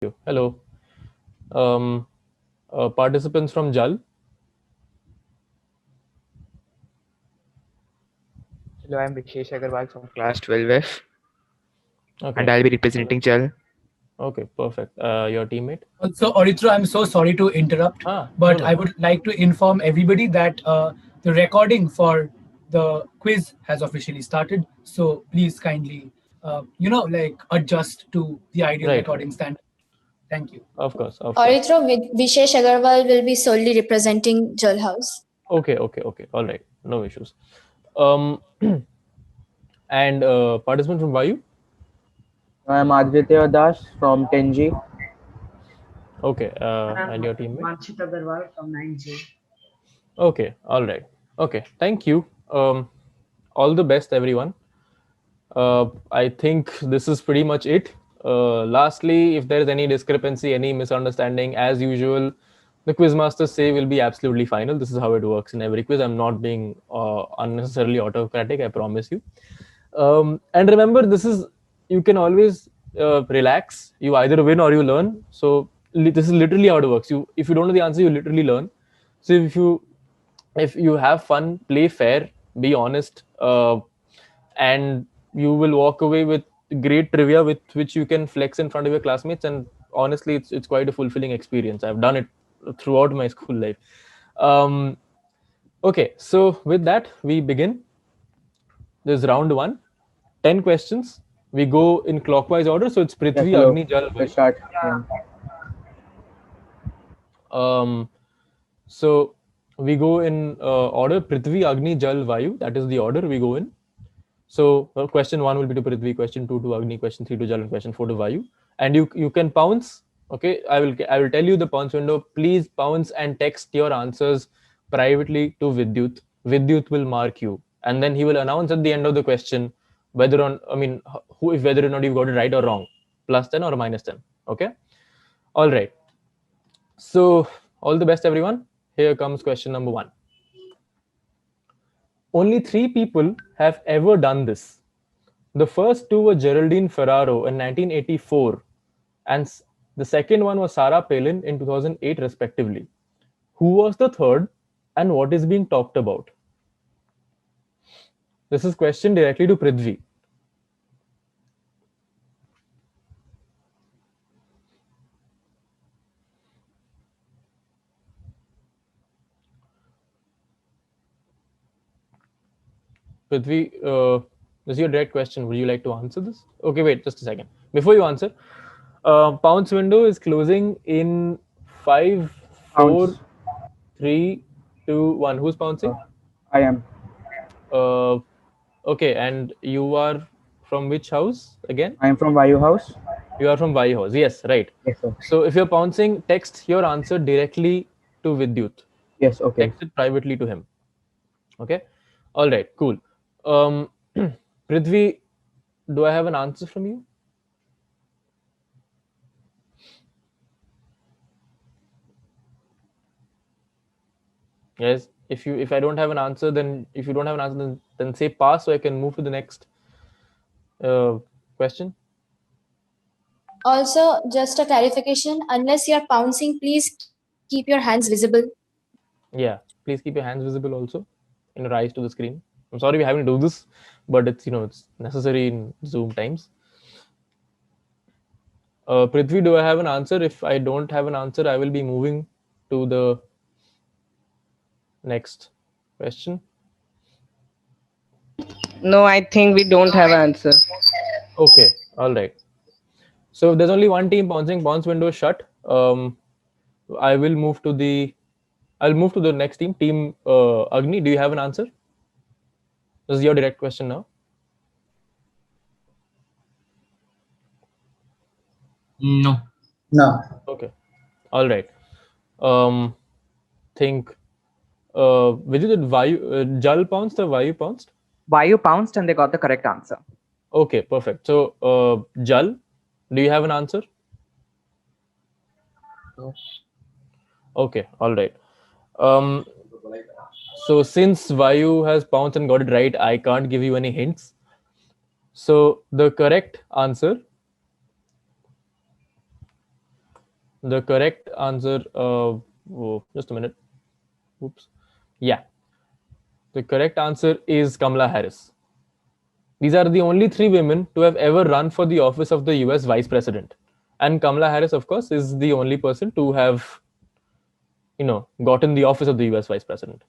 you. Hello. Um, Participants from JAL. Hello, I'm Vishesh Agarwal from class 12F and Okay. I'll be representing JAL. Okay. Perfect. Your teammate. So, Oritra, I'm so sorry to interrupt, No, but I no. would like to inform everybody that the recording for the quiz has officially started. So, please kindly, adjust to the ideal Right, right. recording standard. Thank you. Of course, of course. Orithro Vishesh Agarwal will be solely representing Jal House. Okay, okay, okay. All right. No issues. Um, and participant from Vayu. I am Aditya Das from 10G. Okay. I'm And your teammate. Manchit Agarwal from 9J. Okay. All right. Okay. Thank you. All the best, everyone. I think this is pretty much it. Lastly, if there is any discrepancy, any misunderstanding, as usual, the quizmasters say will be absolutely final. This is how it works in every quiz. I'm not being unnecessarily autocratic, I promise you. And remember, this is, you can always relax. You either win or you learn. So this is literally how it works. If you don't know the answer, you literally learn. So if you have fun, play fair, be honest, and you will walk away with great trivia with which you can flex in front of your classmates. And honestly, it's quite a fulfilling experience. I've done it throughout my school life. Okay, so with that we begin. This is round one. 10 questions. We go in clockwise order, so it's Yes, Prithvi, hello. Agni, Jal, Let's Vayu. start. Yeah. um so we go in order: Prithvi, Agni, Jal, Vayu. That is the order we go in. So question one will be to Prithvi, question two to Agni, question three to Jal, and question four to Vayu. And you can pounce. Okay, I will tell you the pounce window. Please pounce and text your answers privately to Vidyut. Vidyut will mark you, and then he will announce at the end of the question whether on I mean who if whether or not you got it right or wrong, +10 or -10. Okay, all right. So all the best, everyone. Here comes question number one. Only three people have ever done this. The first two were Geraldine Ferraro in 1984, and the second one was Sarah Palin in 2008, respectively. Who was the third, and what is being talked about? This is question directly to Prithvi. Prithvi, this is your direct question. Would you like to answer this? Okay, wait, just a second. Before you answer, Pounce window is closing in 5, 4, Pounds. 3, 2, 1. Who's pouncing? I am. Uh, okay, and you are from which house again? I am from Vayu House. You are from Vayu House. Yes, right. Yes, sir. So if you're pouncing, text your answer directly to Vidyut. Yes, okay. Text it privately to him. Okay. All right. Cool. Prithvi, do I have an answer from you? Yes. If I don't have an answer, then if you don't have an answer, then say pass so I can move to the next question. Also, just a clarification, unless you're pouncing, please keep your hands visible. Yeah. Please keep your hands visible also, and your eyes to the screen. I'm sorry we're having to do this, but it's necessary in Zoom times. Prithvi, do I have an answer? If I don't have an answer, I will be moving to the next question. No, I think we don't have an answer. Okay, all right. So if there's only one team pouncing, bounce window is shut. I will move to the. I'll move to the next team. Team Agni, do you have an answer? This is your direct question now. No. No. Okay, all right. Think. Vijay, did Jal pounced or Vayu pounced? Vayu pounced and they got the correct answer. Okay, perfect. So Jal, do you have an answer? No. Okay, all right. So since Vayu has pounced and got it right, I can't give you any hints. So the correct answer The correct answer, just a minute. Oops. Yeah. The correct answer is Kamala Harris. These are the only three women to have ever run for the office of the US Vice President. And Kamala Harris, of course, is the only person to have, gotten the office of the US Vice President.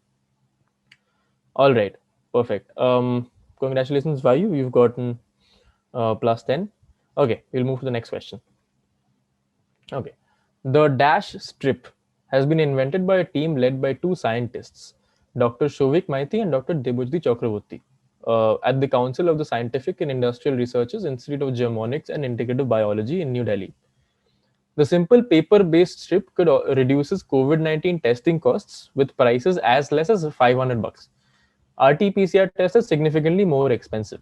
All right. Perfect. Congratulations, Vayu. You've gotten plus 10. Okay, we'll move to the next question. Okay. The dash strip has been invented by a team led by two scientists, Dr. Shovik Maiti and Dr. Debojdi Chakraborty, at the Council of the Scientific and Industrial Researchers Institute of Germonics and Integrative Biology in New Delhi. The simple paper-based strip could reduces COVID-19 testing costs with prices as less as $500. RT-PCR test is significantly more expensive.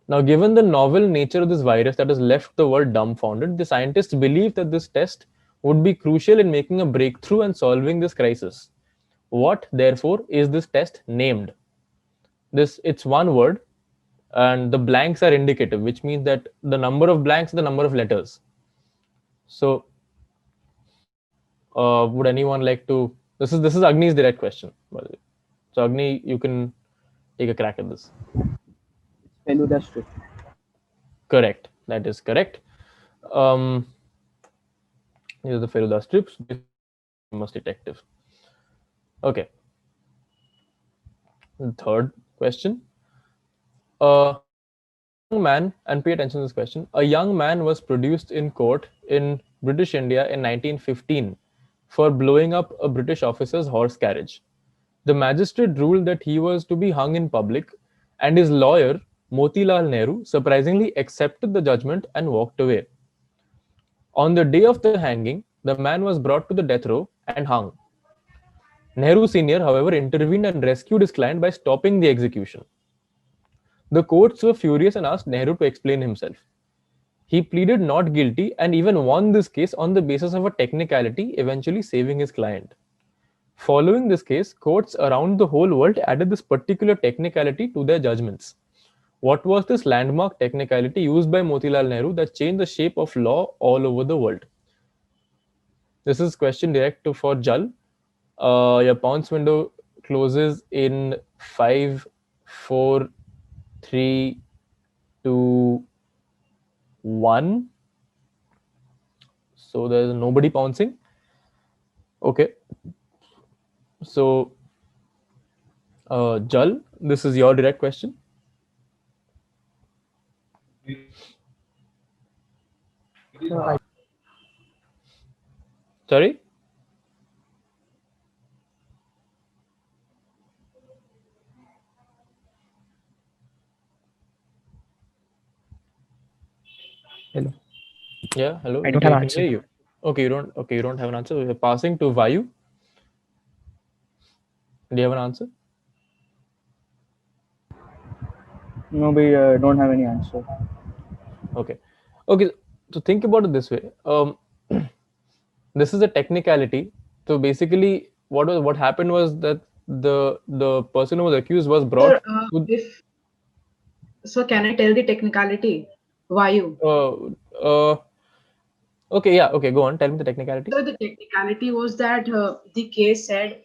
Now, given the novel nature of this virus that has left the world dumbfounded, the scientists believe that this test would be crucial in making a breakthrough and solving this crisis. What, therefore, is this test named? It's one word, and the blanks are indicative, which means that the number of blanks is the number of letters. So, would anyone like to? This is Agni's direct question, by the way. So, Agni, you can take a crack at this. Feluda strip. Correct. That is correct. These are the Feluda strips. Famous detective. Okay. Third question. A young man, and pay attention to this question. A young man was produced in court in British India in 1915 for blowing up a British officer's horse carriage. The magistrate ruled that he was to be hung in public, and his lawyer, Motilal Nehru, surprisingly accepted the judgment and walked away. On the day of the hanging, the man was brought to the death row and hung. Nehru Sr., however, intervened and rescued his client by stopping the execution. The courts were furious and asked Nehru to explain himself. He pleaded not guilty and even won this case on the basis of a technicality, eventually saving his client. Following this case, courts around the whole world added this particular technicality to their judgments. What was this landmark technicality used by Motilal Nehru that changed the shape of law all over the world? This is question direct for Jal. Your pounce window closes in 5, 4, 3, 2, 1. So there's nobody pouncing. Okay. So, Jal, this is your direct question. Sorry? Hello. Yeah, hello. I don't have can answer. hear you. Okay, you don't have an answer. We're passing to Vayu. Do you have an answer? No, we don't have any answer. Okay. So think about it this way. This is a technicality. So basically, what happened was that the person who was accused was brought. So can I tell the technicality? Why you? Okay, yeah, okay. Go on. Tell me the technicality. So the technicality was that the case said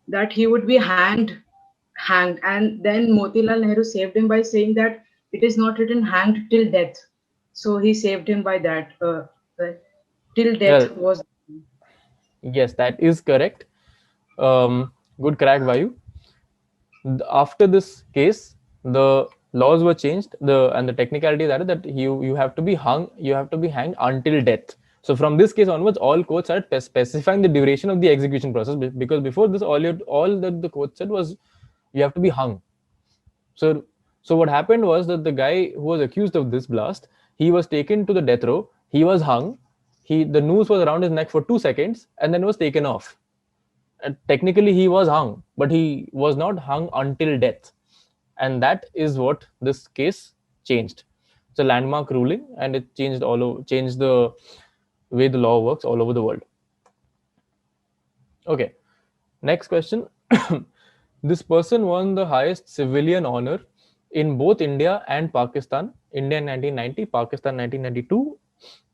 that he would be hanged, and then Motilal Nehru saved him by saying that it is not written hanged till death. So he saved him by that. Till death was. Yes, that is correct. Good crack, Vayu. After this case, the laws were changed. And the technicality that you have to be hung. You have to be hanged until death. So from this case onwards, all courts started specifying the duration of the execution process, because before this, all that the court said was you have to be hung. So what happened was that the guy who was accused of this blast, he was taken to the death row. He was hung. The noose was around his neck for 2 seconds and then was taken off. And technically, he was hung, but he was not hung until death. And that is what this case changed. It's a landmark ruling, and it changed the way the law works all over the world. Okay, next question. This person won the highest civilian honor in both India and Pakistan. India in 1990, Pakistan 1992.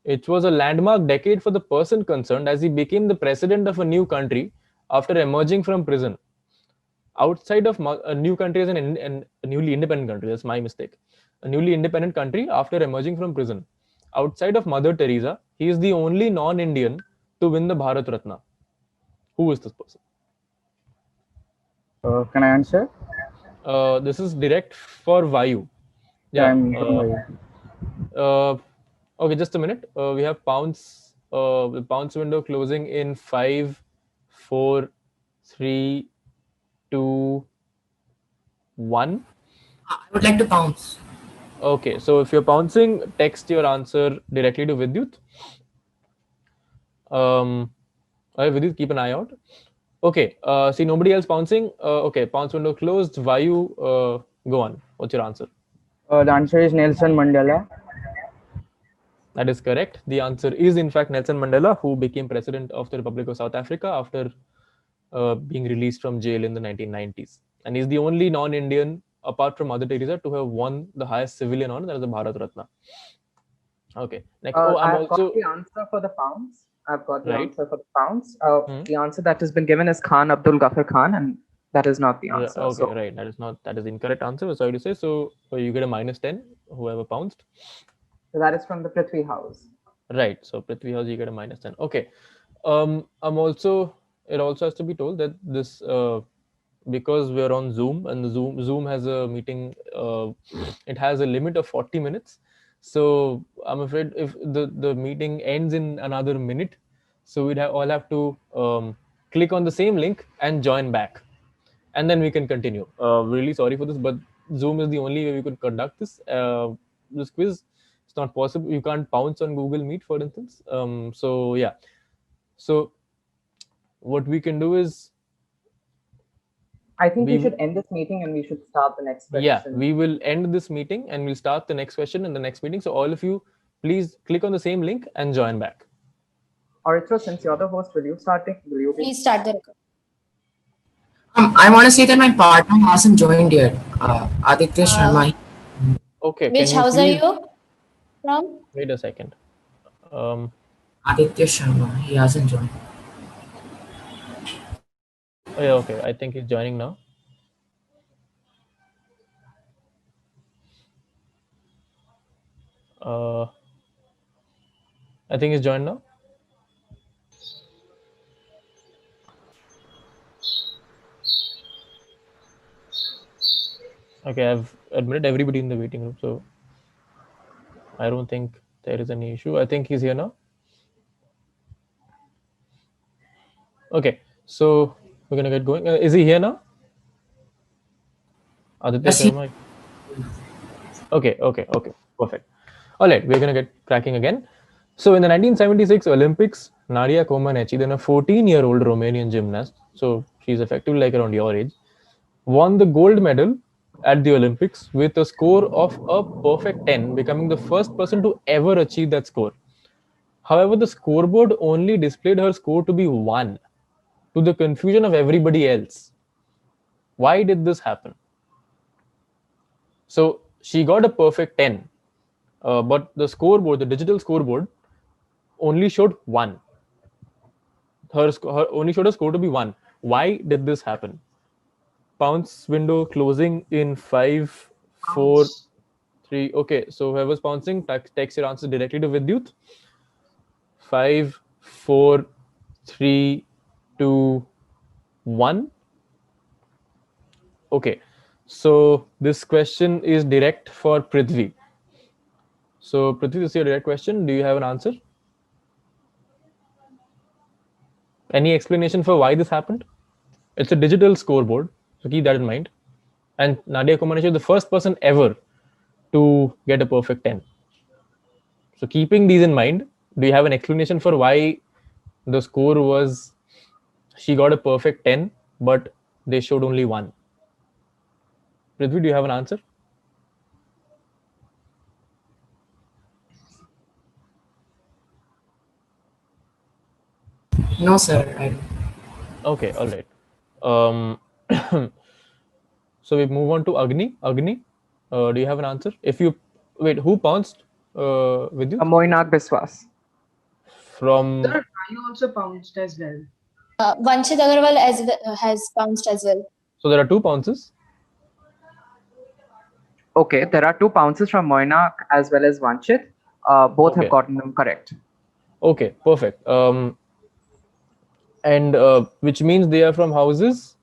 It was a landmark decade for the person concerned as he became the president of a new country after emerging from prison. Outside of a new country as a newly independent country, that's my mistake. A newly independent country after emerging from prison. Outside of Mother Teresa, he is the only non-Indian to win the Bharat Ratna. Who is this person? Can I answer? This is direct for Vayu. Yeah. Okay, just a minute. We have pounds. The pounds window closing in 5, 4, 3, 2, 1. I would like to pounce. Okay, so if you're pouncing, text your answer directly to Vidyut. Vidyut, keep an eye out. Okay, see nobody else pouncing. Okay, pounce window closed. Vayu, go on. What's your answer? The answer is Nelson Mandela. That is correct. The answer is in fact Nelson Mandela, who became president of the Republic of South Africa after being released from jail in the 1990s. And he's the only non-Indian, apart from Mother Teresa, to have won the highest civilian honor, that is the Bharat Ratna. Okay. Next, I've got the answer for the pounds. I've got the answer for the pounds. The answer that has been given is Khan Abdul Ghaffar Khan, and that is not the answer. Okay, so. Right. That is the incorrect answer. Sorry to say. So you get a -10, whoever pounced. So that is from the Prithvi House. Right. So Prithvi House, you get a -10. Okay. It also has to be told that this because we're on Zoom and the Zoom has a meeting. It has a limit of 40 minutes. So I'm afraid if the meeting ends in another minute, so we'd all have to click on the same link and join back, and then we can continue. Really sorry for this, but Zoom is the only way we could conduct this this quiz. It's not possible. You can't pounce on Google Meet, for instance. So yeah. So what we can do is, I think we should end this meeting and we should start the next question. Yeah, we will end this meeting and we'll start the next question in the next meeting. So all of you, please click on the same link and join back. Aritra, since you're the host, will you start? Please start the record. I want to say that my partner hasn't joined yet. Aditya Sharma. Okay. Which house are you from? Wait a second. Aditya Sharma. He hasn't joined. Oh, yeah, okay. I think he's joining now. I think he's joined now. Okay, I've admitted everybody in the waiting room, so I don't think there is any issue. I think he's here now. Okay, so we're gonna get going. Is he here now? Aditya Sharma. Okay, perfect. All right, we're gonna get cracking again. So in the 1976 Olympics, Nadia Comaneci, then a 14-year-old Romanian gymnast, so she's effectively like around your age, won the gold medal at the Olympics with a score of a perfect 10, becoming the first person to ever achieve that score. However, the scoreboard only displayed her score to be 1, to the confusion of everybody else. Why did this happen? So she got a perfect 10, but the scoreboard, the digital scoreboard, only showed 1. Her only showed a score to be 1. Why did this happen? Pounce window closing in 5, 4, 3. Okay, so whoever's pouncing, text your answer directly to Vidyut. 5, 4, 3, 2, 1. Okay, so this question is direct for Prithvi. So Prithvi, this is your direct question. Do you have an answer? Any explanation for why this happened? It's a digital scoreboard, so keep that in mind. And Nadia Comaneci is the first person ever to get a perfect 10. So keeping these in mind, do you have an explanation for why the score was, she got a perfect 10, but they showed only 1? Prithvi, do you have an answer? No, sir. I don't. Okay, all right. So we move on to Agni. Agni, do you have an answer? If you wait, who pounced with you? Moinag Biswas. from... Sir, Vayu also pounced as well. Vanshit Agarwal has bounced as well. So there are 2 bounces. Okay, there are 2 bounces from Moinak as well as Vanchit. Both Okay. have gotten them correct. Okay, perfect. And which means they are from houses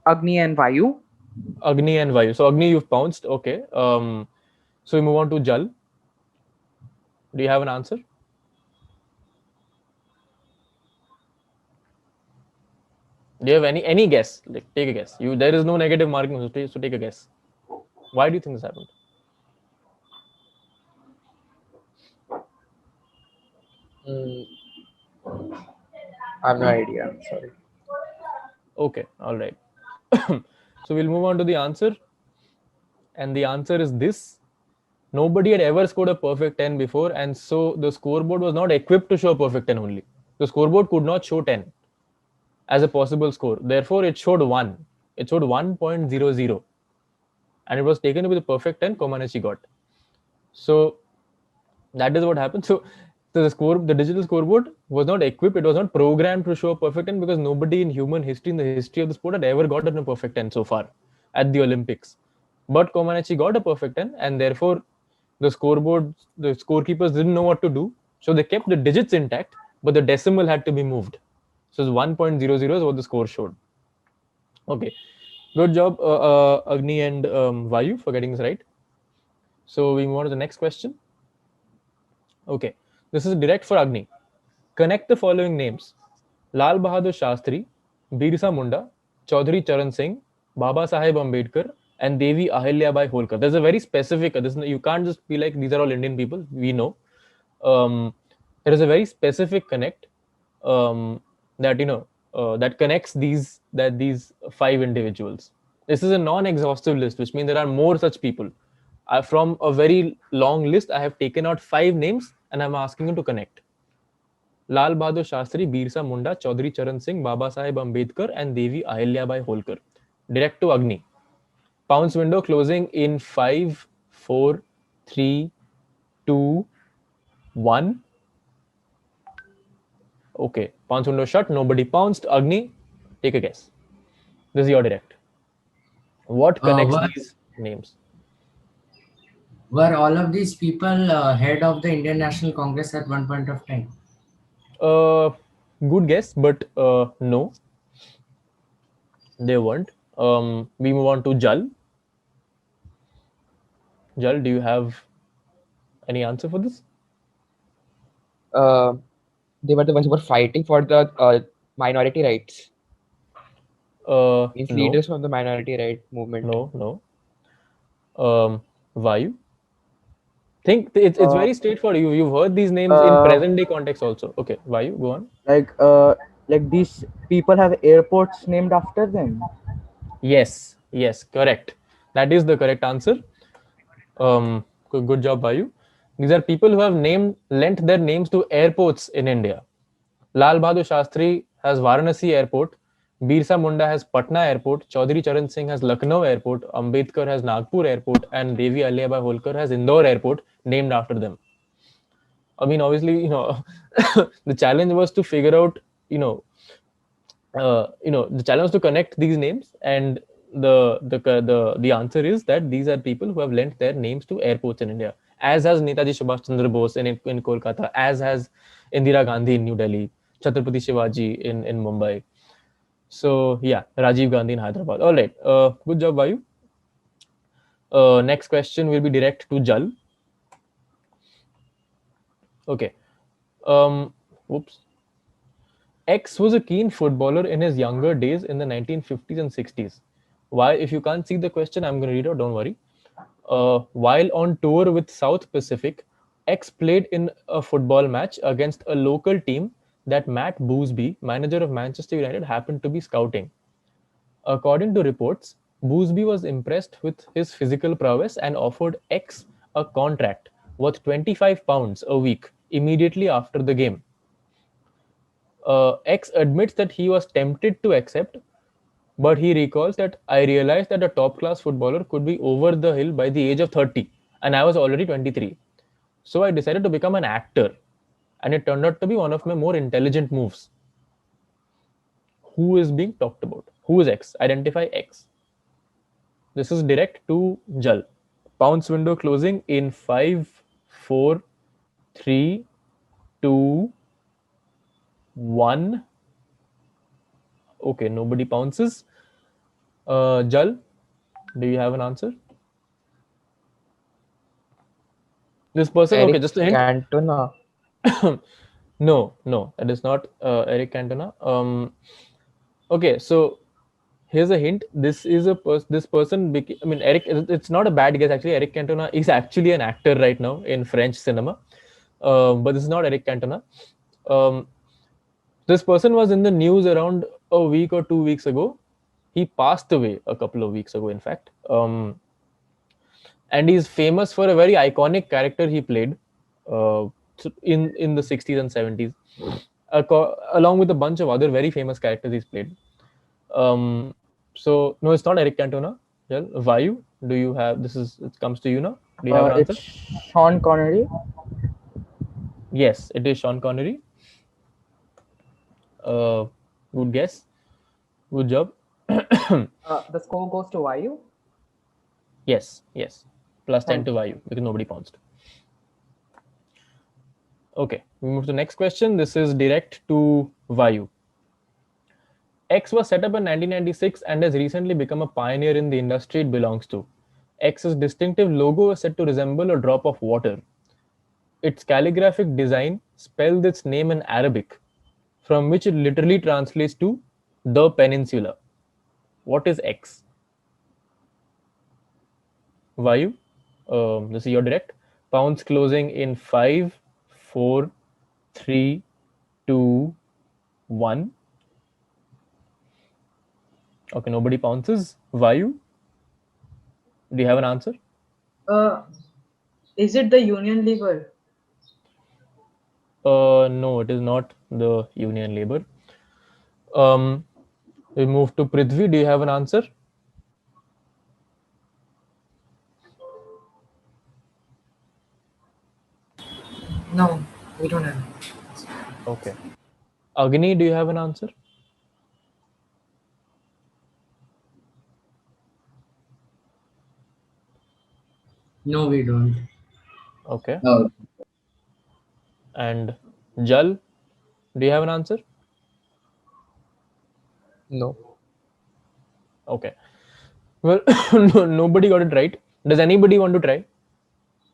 Agni and Vayu. Agni and Vayu. So Agni, you've pounced. Okay. So we move on to Jal. Do you have an answer? Do you have any guess? Like, take a guess. There is no negative marking, so take a guess. Why do you think this happened? I have no idea. I'm sorry. Okay, all right. So we'll move on to the answer. And the answer is this. Nobody had ever scored a perfect 10 before, and so the scoreboard was not equipped to show a perfect 10 only. The scoreboard could not show 10 as a possible score. Therefore, it showed 1. It showed 1.00. And it was taken with a perfect 10 Comaneci got. So that is what happened. So the digital scoreboard was not equipped, it was not programmed to show a perfect 10 because nobody in human history, in the history of the sport, had ever gotten a perfect 10 so far at the Olympics. But Comaneci got a perfect 10, and therefore the scorekeepers didn't know what to do. So they kept the digits intact, but the decimal had to be moved. So 1.00 is what the score showed. Okay. Good job, Agni and Vayu, for getting this right. So we move on to the next question. Okay. This is direct for Agni. Connect the following names: Lal Bahadur Shastri, Birsa Munda, Chaudhary Charan Singh, Baba Saheb Ambedkar, and Devi Ahilyabai Holkar. There's a very specific, you can't just be like, these are all Indian people, we know. There is a very specific connect that, that connects these 5 individuals. This is a non-exhaustive list, which means there are more such people. From a very long list, I have taken out 5 names and I'm asking you to connect. Lal Bahadur Shastri, Birsa Munda, Chaudhary Charan Singh, Baba Saheb Ambedkar, and Devi Ahilyabai Holkar. Direct to Agni. Pounce window closing in 5, 4, 3, 2, 1. Okay, pounce window shut, nobody pounced. Agni, take a guess. This is your direct. What connects these names? Were all of these people head of the Indian National Congress at one point of time? Good guess, but no, they weren't. We move on to Jal. Jal, do you have any answer for this? They were the ones who were fighting for the minority rights. Means No. leaders from the minority right movement. No. Vayu? Think it's very straightforward. You've heard these names in present day context also. Okay, Vayu, go on. Like these people have airports named after them. Yes, correct. That is the correct answer. Good job, Vayu. These are people who have lent their names to airports in India. Lal Bahadur Shastri has Varanasi Airport, Birsa Munda has Patna Airport, Chaudhary Charan Singh has Lucknow Airport, Ambedkar has Nagpur Airport, and Devi Ahilyabai Holkar has Indore Airport named after them. I mean, obviously, the challenge was to figure out, the challenge was to connect these names, and the answer is that these are people who have lent their names to airports in India, as has Netaji Subhash Chandra Bose in Kolkata, as has Indira Gandhi in New Delhi, Chhatrapati Shivaji in Mumbai. So yeah, Rajiv Gandhi in Hyderabad. All right, good job, Vayu. Next question will be direct to Jal. Okay. Oops. X was a keen footballer in his younger days in the 1950s and 60s. Why? If you can't see the question, I'm going to read out, don't worry. While on tour with South Pacific, X played in a football match against a local team that Matt Boosby, manager of Manchester United, happened to be scouting. According to reports, Boosby was impressed with his physical prowess and offered X a contract worth £25 a week immediately after the game. X admits that he was tempted to accept, but he recalls that I realized that a top-class footballer could be over the hill by the age of 30, and I was already 23. So I decided to become an actor. and it turned out to be one of my more intelligent moves. Who is being talked about? Who is X? Identify X. This is direct to Jal. Pounce window closing in 5, 4, 3, 2, 1. Okay, nobody pounces. Jal, do you have an answer? This person, Eric okay, just a hint. Cantona. No, it is not Eric Cantona. Okay, so here's a hint. This is this person. I mean, Eric. It's not a bad guess actually. Eric Cantona is actually an actor right now in French cinema, but this is not Eric Cantona. This person was in the news around a week or 2 weeks ago. He passed away a couple of weeks ago, in fact. And he's famous for a very iconic character he played in the 60s and 70s, along with a bunch of other very famous characters he's played. So no, it's not Eric Cantona. Well, Vayu, do you have this? It comes to you now. Do you have an answer? It's Sean Connery. Yes, it is Sean Connery. Good guess. Good job. The score goes to Vayu. Yes. Plus 10 to Vayu because nobody pounced. Okay, we move to the next question. This is direct to Vayu. X was set up in 1996 and has recently become a pioneer in the industry it belongs to. X's distinctive logo is said to resemble a drop of water. Its calligraphic design spells its name in Arabic, from which it literally translates to the peninsula. What is X? Vayu, this is your direct. Pounce closing in 5, 4, 3, 2, 1. Okay, nobody pounces. Vayu, do you have an answer? Is it the Union Lever? No, it is not the Union Labor. We move to Prithvi. Do you have an answer? No, we don't have. Okay. Agni, do you have an answer? No, we don't. Okay. No. And Jal, do you have an answer? No. Okay. Well, nobody got it right. Does anybody want to try?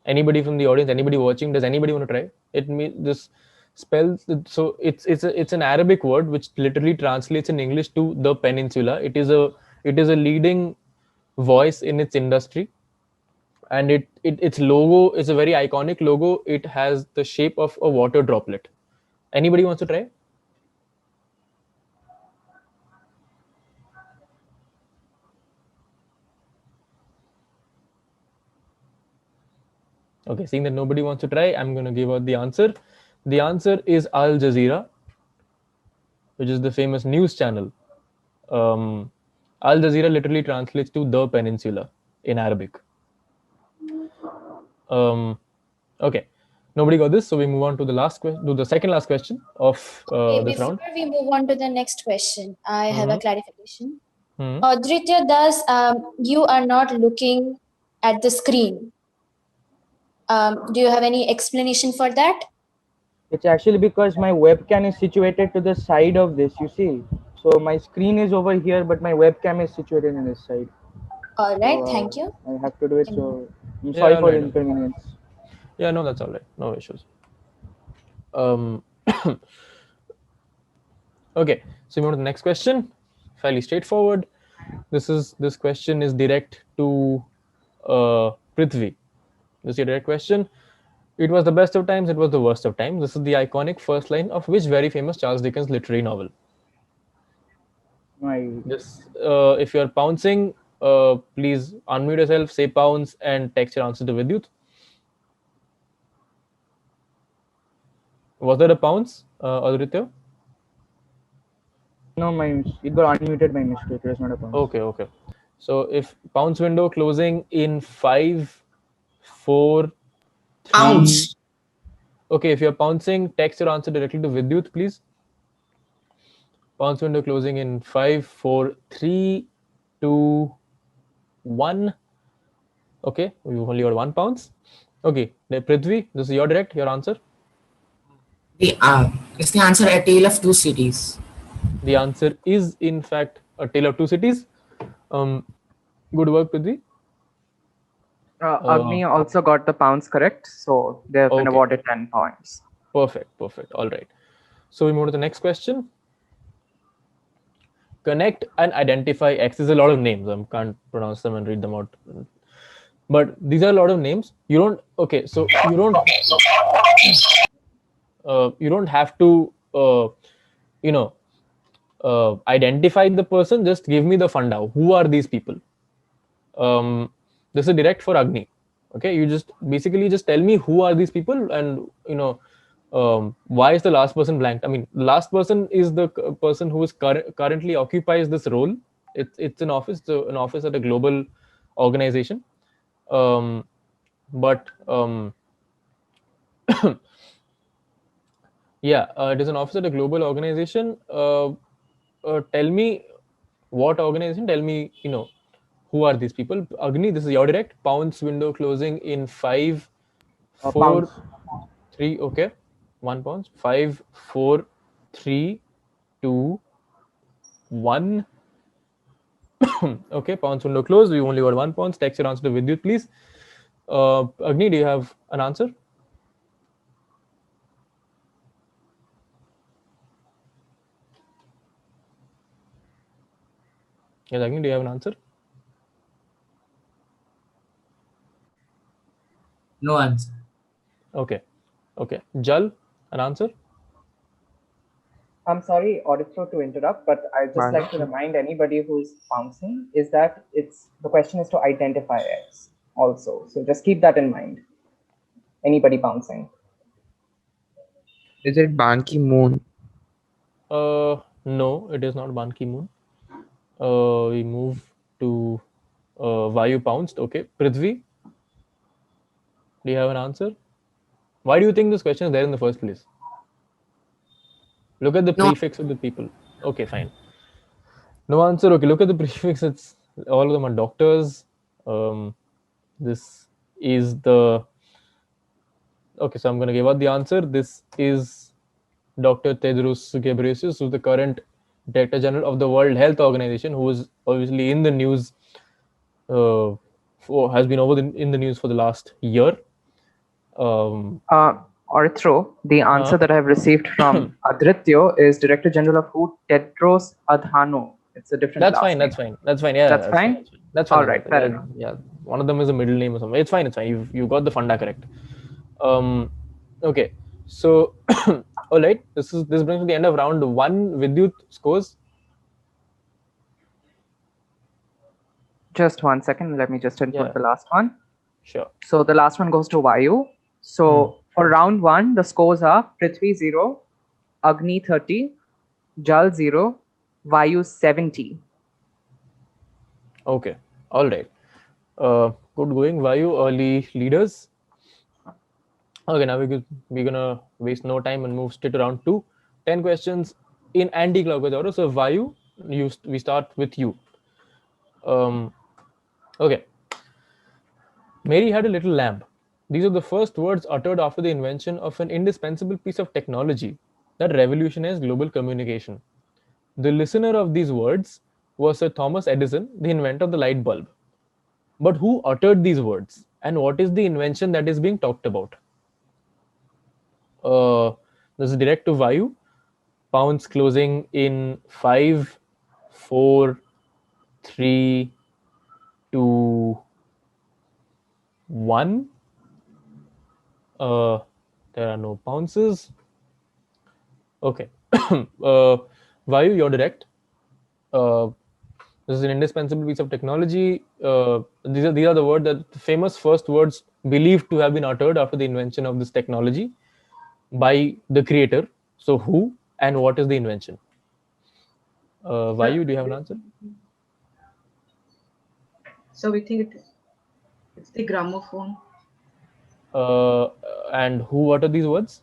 Anybody from the audience? Anybody watching? Does anybody want to try? It means this spells. So it's an Arabic word which literally translates in English to the peninsula. It is a leading voice in its industry, and its logo is a very iconic logo. It has the shape of a water droplet. Anybody wants to try? Okay, seeing that nobody wants to try, I'm going to give out the answer. The answer is Al Jazeera, which is the famous news channel. Al Jazeera literally translates to the peninsula in Arabic. Okay, nobody got this, so we move on to the second last question of this round. Before we move on to the next question, I have a clarification. Mm-hmm. Adritya, thus you are not looking at the screen. Do you have any explanation for that? It's actually because my webcam is situated to the side of this, you see. So my screen is over here, but my webcam is situated in this side. All right, So, thank you. I have to do it, so I'm sorry for the inconvenience. Yeah, no, that's all right. No issues. Okay, so we move to the next question. Fairly straightforward. This question is direct to Prithvi. This is your direct question. It was the best of times, it was the worst of times. This is the iconic first line of which very famous Charles Dickens literary novel? This, if you're pouncing, please unmute yourself, say pounce, and text your answer to Vidyut. Was there a pounce, Adritya? No, it got unmuted by mistake. It was not a pounce. Okay. So if pounce window closing in 5, 4, 3, Pounce. Okay, if you're pouncing, text your answer directly to Vidyut, please. Pounce window closing in 5, 4, 3, 2, 1. Okay, you only got 1 pounce. Okay, Prithvi, this is your direct, your answer. Is the answer A Tale of Two Cities? The answer is, in fact, A Tale of Two Cities. Good work, Prithvi. Agni also got the pounds correct, so they have been awarded 10 points. Perfect, perfect. All right. So we move to the next question. Connect and identify X. There's a lot of names. I can't pronounce them and read them out. But these are a lot of names. You don't. Okay, so you don't. You don't have to. Identify the person. Just give me the funda. Who are these people? This is direct for Agni. Okay, you just basically just tell me who are these people, and why is the last person blank? I mean, the last person is the person who is currently occupies this role. It's an office, an office at a global organization. Yeah, it is an office at a global organization. Tell me what organization. Tell me, who are these people? Agni, this is your direct. Pounce window closing in 5, 4, 3. Okay, 1 pounce. 5, 4, 3, 2, 1. Okay, pounce window closed. We only got 1 pounce. Text your answer to Vidyut, please. Agni, do you have an answer? Yes, Agni, do you have an answer? No answer. Okay. Okay. Jal, an answer? I'm sorry, Auditro, to interrupt, but I'd just like to remind anybody who's pouncing is that the question is to identify X also. So just keep that in mind. Anybody pouncing. Is it Ban Ki-moon? No, it is not Ban Ki-moon. We move to Vayu pounced. Okay. Prithvi, do you have an answer? Why do you think this question is there in the first place? Look at the prefix of the people. Okay, fine. No answer. Okay, look at the prefix. It's all of them are doctors. This is the. Okay, so I'm going to give out the answer. This is Dr. Tedros Ghebreyesus, who's the current Director General of the World Health Organization, who is obviously in the news. Has been in the news for the last year. Auditro, the answer that I've received from Adrityo is Director General of WHO, Tedros Adhanom. It's a different. That's fine. That's fine. That's fine. Yeah, that's fine. That's fine. All right. Fair enough. Yeah, one of them is a middle name or something. It's fine. It's fine. You got the funda correct. Okay. So, all right. This brings me to the end of round 1. Vidyut scores. Just 1 second. Let me just input the last one. Sure. So the last one goes to Vayu. So for round 1, the scores are Prithvi 0, Agni 30, Jal 0, Vayu 70. Okay. All right. Good going, Vayu. Early leaders. Okay, now we're gonna waste no time and move straight to round 2. 10 questions in anti-clockwise order. So Vayu, we start with you. Okay. Mary had a little lamb. These are the first words uttered after the invention of an indispensable piece of technology that revolutionized global communication. The listener of these words was Sir Thomas Edison, the inventor of the light bulb. But who uttered these words, and what is the invention that is being talked about? This is direct to Vayu. Pounds closing in 5, 4, 3, 2, 1. There are no pounces. Okay. Vayu, you're direct. This is an indispensable piece of technology. These are the words that the famous first words believed to have been uttered after the invention of this technology by the creator. So who and what is the invention? Vayu, do you have an answer? So we think it's the gramophone. And who uttered these words?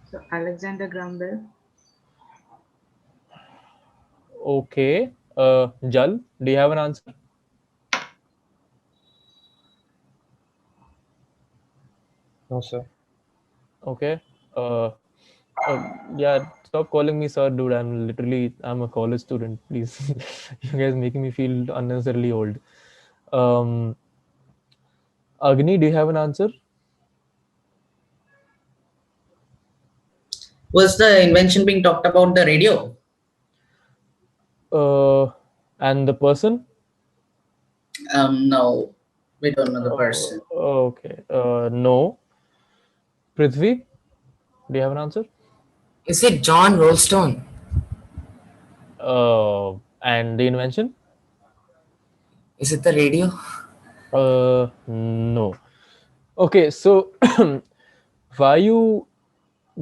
So Alexander Graham Bell. Okay. Jal, do you have an answer? No, sir. Okay. Uh, yeah, stop calling me sir, dude. I'm a college student. Please, you guys making me feel unnecessarily old. Agni, do you have an answer? Was the invention being talked about the radio? And the person? No, we don't know the person. Okay. No. Prithvi, do you have an answer? Is it John Rollstone? And the invention? Is it the radio? No. Okay, so Vayu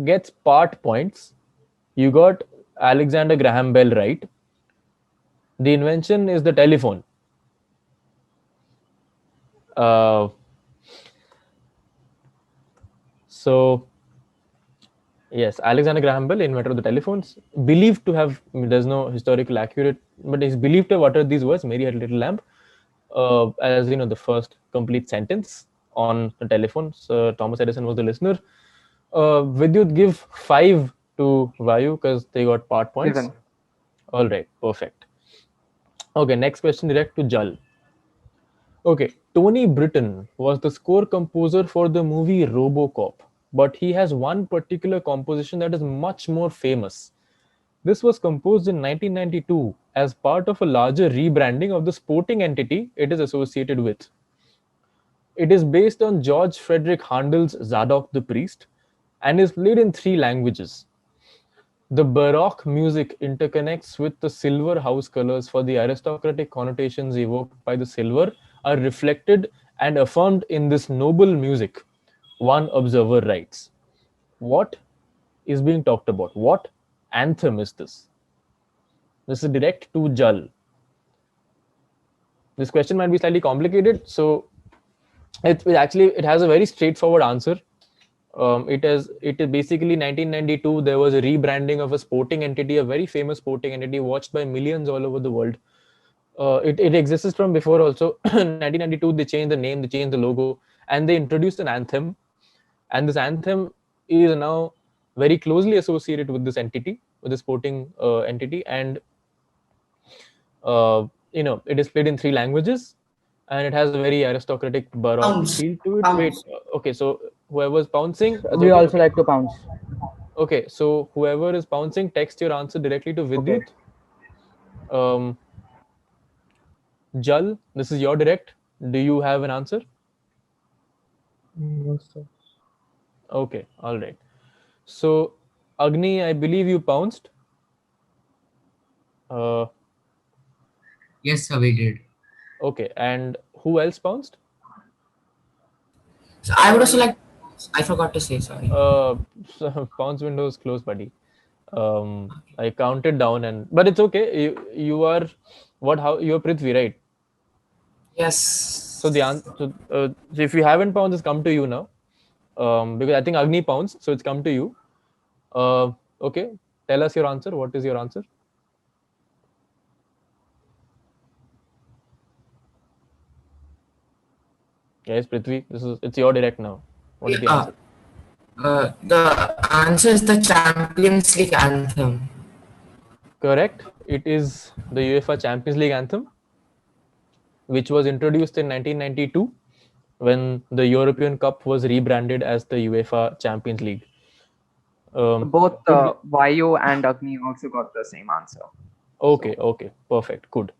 gets part points. You got Alexander Graham Bell right. The invention is the telephone. So yes, Alexander Graham Bell, inventor of the telephones, believed to have, there's no historical accurate, but he's believed to have uttered these words, Mary had a little lamp, as you know, the first complete sentence on the telephone. So Thomas Edison was the listener. Vidyut, give 5 to Vayu because they got part points. Given. All right, perfect. Okay, next question direct to Jal. Okay, Tony Britton was the score composer for the movie RoboCop, but he has one particular composition that is much more famous. This was composed in 1992 as part of a larger rebranding of the sporting entity it is associated with. It is based on George Frederick Handel's Zadok the Priest and is played in 3 languages. The Baroque music interconnects with the silver house colors, for the aristocratic connotations evoked by the silver are reflected and affirmed in this noble music, one observer writes. What is being talked about? What anthem is this? This is direct to Jal. This question might be slightly complicated, so it has a very straightforward answer. It is basically 1992. There was a rebranding of a sporting entity, a very famous sporting entity watched by millions all over the world. It existed from before also. 1992, they changed the name, they changed the logo, and they introduced an anthem. And this anthem is now very closely associated with this entity, with the sporting entity, and it is played in 3 languages, and it has a very aristocratic baroque feel to it. Wait, okay, so whoever's pouncing, We also like to pounce. okay, so whoever is pouncing, text your answer directly to Vidyut. Jal, this is your direct. Do you have an answer? No, sir. Okay, all right. So Agni, I believe you pounced. Yes, sir, we did. Okay, and who else pounced? So I would also like. I forgot to say, sorry. So pounce window is closed, buddy. I counted down, but it's okay. You are what? How you are Prithvi, right? Yes. So the answer. So if you haven't pounced, it's come to you now. Because I think Agni pounced, so it's come to you. Okay, tell us your answer. What is your answer? Yes, Prithvi, it's your direct now. What is the answer? The answer is the Champions League anthem. Correct. It is the UEFA Champions League anthem, which was introduced in 1992 when the European Cup was rebranded as the UEFA Champions League. Both Vayu and Agni also got the same answer. Okay, perfect. Good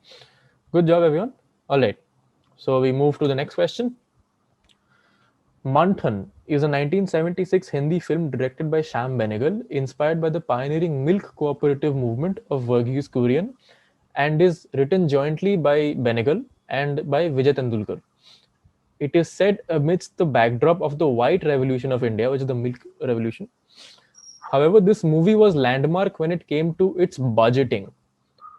job, everyone. All right. So we move to the next question. Manthan is a 1976 Hindi film directed by Shyam Benegal, inspired by the pioneering milk cooperative movement of Verghese Kurian, and is written jointly by Benegal and by Vijay Tendulkar. It is set amidst the backdrop of the White Revolution of India, which is the milk revolution. However, this movie was landmark when it came to its budgeting.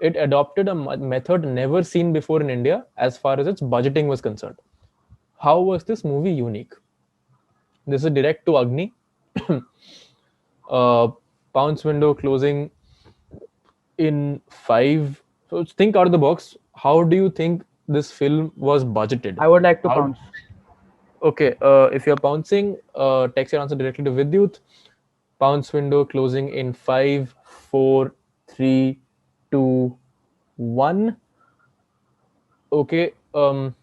It adopted a method never seen before in India as far as its budgeting was concerned. How was this movie unique? This is direct to Agni. Pounce window closing in 5. So think out of the box. How do you think this film was budgeted? I would like to How- pounce. Okay, if you're pouncing, text your answer directly to Vidyut. Pounce window closing in 5, 4, 3, 2, 1. Okay, pounce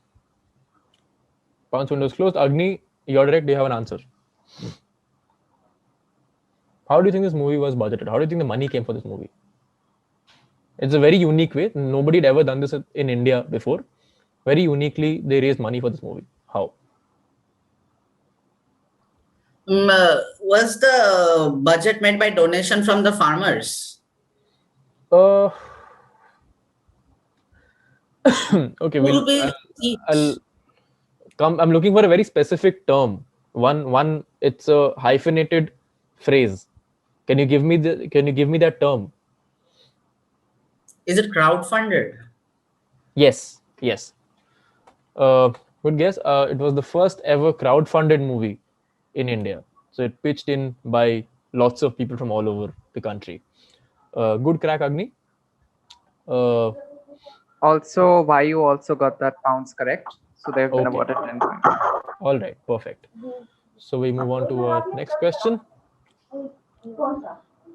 window is closed. Agni, you're direct. Do you have an answer? How do you think this movie was budgeted? How do you think the money came for this movie? It's a very unique way. Nobody had ever done this in India before. Very uniquely, they raised money for this movie. How? Was the budget made by donation from the farmers? Okay, Who will eat? I'll come. I'm looking for a very specific term. One. It's a hyphenated phrase. Can you give me that term? Is it crowdfunded? Yes. Good guess. It was the first ever crowd-funded movie in India. So it pitched in by lots of people from all over the country. Good crack, Agni. Also, Vayu also got that pounds correct. So they've been Okay. awarded 10 points. All right, perfect. So we move on to our next question.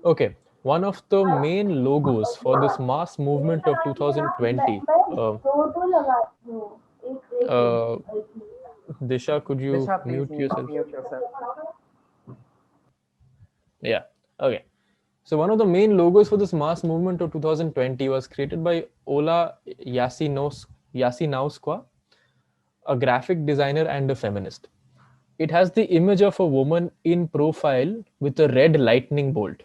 Okay, one of the main logos for this mass movement of 2020. Disha, could you Disha, please mute yourself? mute yourself. Yeah. Okay. So one of the main logos for this mass movement of 2020 was created by Ola Yasinauskua, a graphic designer and a feminist. It has the image of a woman in profile with a red lightning bolt.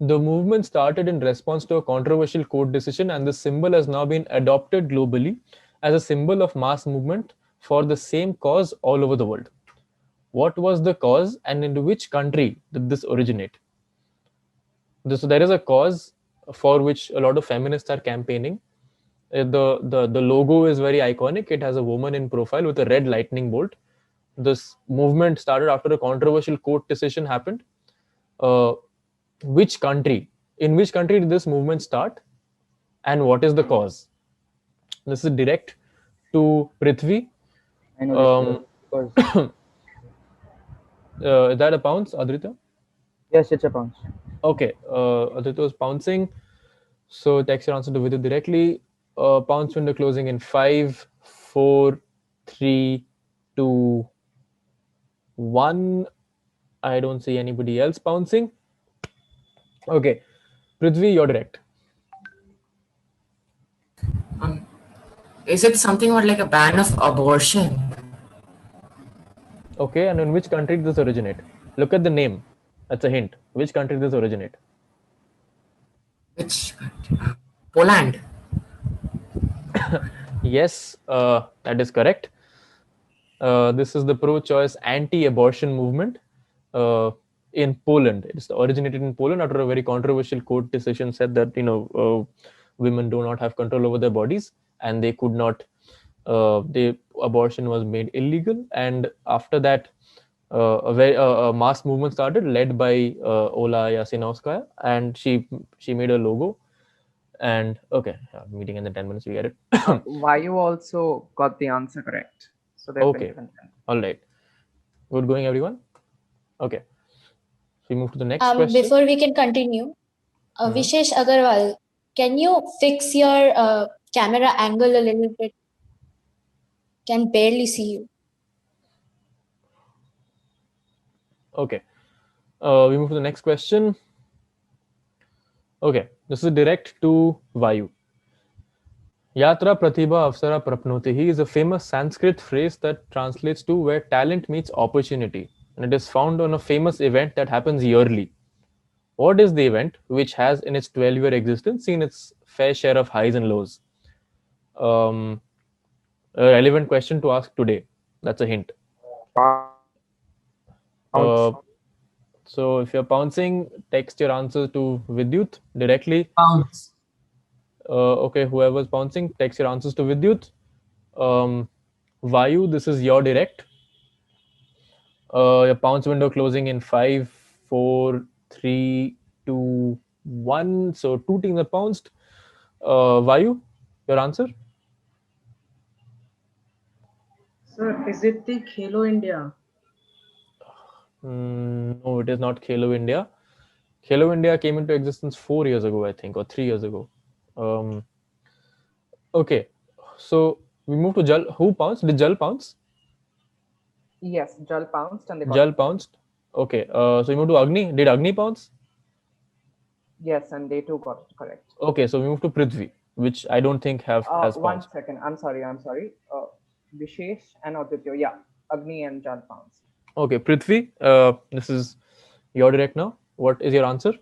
The movement started in response to a controversial court decision, and the symbol has now been adopted globally as a symbol of mass movement for the same cause all over the world. What was the cause, and in which country did this originate? So there is a cause for which a lot of feminists are campaigning. The logo is very iconic. It has a woman in profile with a red lightning bolt. This movement started after a controversial court decision happened. In which country did this movement start, and what is the cause? This is direct to Prithvi. I know this because Is that a pounce, Adrita? yes, it's a pounce. Okay, Adrita was pouncing. So text your answer to Vidya directly. Pounce window closing in 5, 4, 3, 2, 1. I don't see anybody else pouncing. Okay, Prithvi, you're direct. Is it something about like a ban of abortion? Okay, and in which country did this originate? Look at the name. That's a hint. Which country did this originate? Which country? Poland. Yes, that is correct. This is the pro-choice anti-abortion movement in Poland. It's originated in Poland after a very controversial court decision said that women do not have control over their bodies, and they could not. The abortion was made illegal, and after that, a mass movement started, led by Ola Yasinauskaya, and she made a logo. And okay, meeting in the 10 minutes, we get it. Vayu also got the answer correct. So they've Okay. been content. All right. Good going, everyone. Okay. So we move to the next question. Before we can continue, Mhm. Vishesh Agarwal, can you fix your camera angle a little bit? Can barely see you. Okay. We move to the next question. Okay. This is direct to Vayu. Yatra Pratibha Avsara Prapnoti is a famous Sanskrit phrase that translates to where talent meets opportunity, and it is found on a famous event that happens yearly. What is the event which has in its 12-year existence seen its fair share of highs and lows? A relevant question to ask today. That's a hint. So if you're pouncing, text your answer to Vidyut directly. Pounds. Okay, whoever's pouncing, text your answers to Vidyut. Vayu, this is your direct. Your pounce window closing in 5, 4, 3, 2, 1. So 2 teams are pounced. Vayu, your answer? Sir, is it the Khelo India? No, it is not Khelo India. Khelo India came into existence 4 years ago, I think, or 3 years ago. Okay, so we move to Jal. Who pounced? Did Jal pounce? Yes, Jal pounced and they got Jal it. pounced. Okay, so we move to Agni. Did Agni pounce? Yes, and they too got it correct. Okay, so we move to Prithvi, which I don't think has One pounced. second. I'm sorry. Vishesh and Aditya. Yeah, Agni and Jal pounced. Okay, Prithvi, this is your direct now. What is your answer?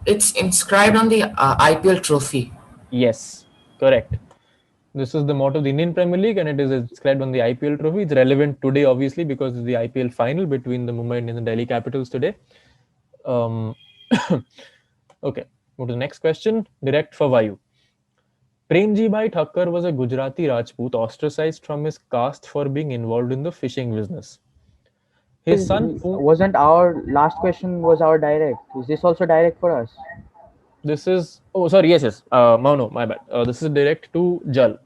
It's inscribed on the IPL trophy. Yes, correct. This is the motto of the Indian Premier League, and it is inscribed on the IPL trophy. It's relevant today, obviously, because it's the IPL final between the Mumbai Indians and Delhi Capitals today. Okay, move to the next question. Direct for Vayu. Premji Bhai Thakkar was a Gujarati Rajput ostracized from his caste for being involved in the fishing business. His son Wasn't our last question was our direct? Is this also direct for us? This is yes. No, my bad. This is direct to Jal.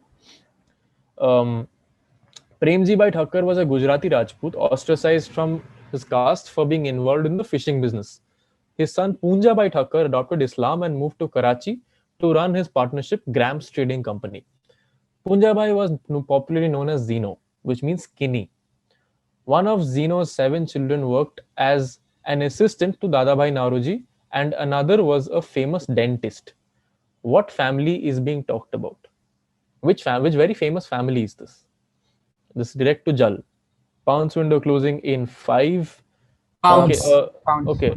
Premji Bhai Thakkar was a Gujarati Rajput ostracized from his caste for being involved in the fishing business. His son Poonja Bhai Thakkar adopted Islam and moved to Karachi to run his partnership Grams Trading Company. Poonja Bhai was popularly known as Zeno, which means skinny. One of Zeno's 7 children worked as an assistant to Dadabhai Naoroji, and another was a famous dentist. What family is being talked about? Which very famous family is this? This is direct to Jal. Pounce window closing in 5. Pounce. Okay.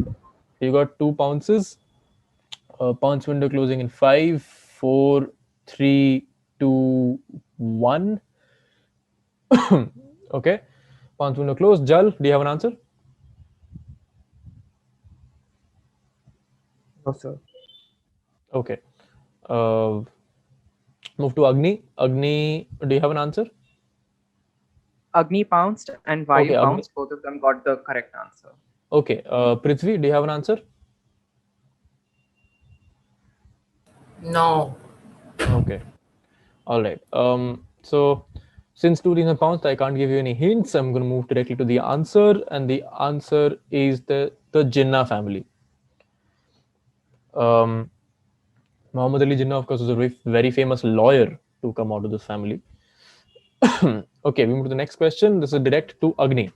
You got 2 pounces. Pounce window closing in 5, 4, 3, 2, 1. Okay. Pounce window closed. Jal, do you have an answer? No, sir. Okay. Move to Agni. Agni, do you have an answer? Agni pounced and Vayu Okay, Agni. pounced. Both of them got the correct answer. Okay. Prithvi, do you have an answer? No. Okay. All right. So since 2 teams are pounced, I can't give you any hints. I'm going to move directly to the answer, and the answer is the Jinnah family. Muhammad Ali Jinnah, of course, was a very famous lawyer to come out of this family. Okay, we move to the next question. This is direct to Agni.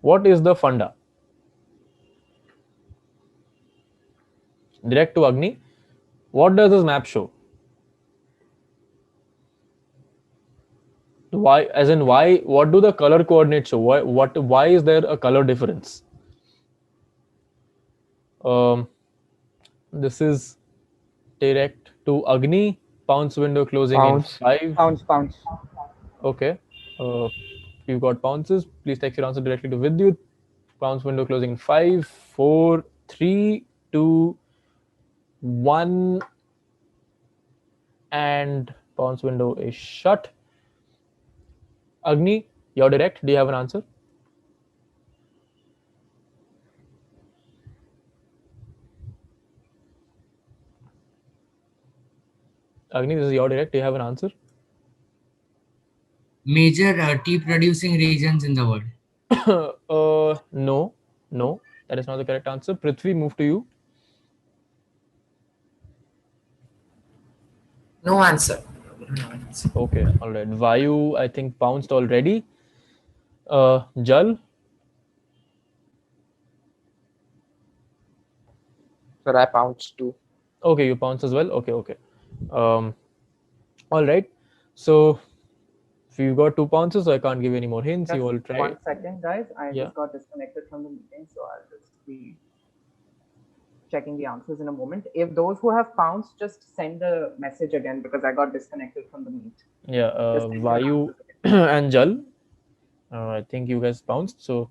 What is the funda? Direct to Agni. What does this map show? Why, as in why? What do the color coordinates show? Why is there a color difference? This is direct to Agni. Pounce window closing in 5. Pounce. Okay. You've got pounces. Please text your answer directly to Vidyut. Pounce window closing in 5, 4, 3, 2, 1. And pounce window is shut. Agni, you're direct. Do you have an answer? Agni, this is your direct. Do you have an answer? Major tea producing regions in the world. No, that is not the correct answer. Prithvi, move to you. No answer. Okay, all right. Vayu, I think pounced already. Jal. Sir, I pounced too. Okay, you pounced as well. Okay. All right. So you've got 2 pounces, so I can't give you any more hints. Just you all try. 1 second, guys. I Yeah. just got disconnected from the meeting, so I'll just be checking the answers in a moment. If those who have pounced, just send the message again because I got disconnected from the meet. Yeah, Just send your Vayu answers again. and Jal. I think you guys pounced, so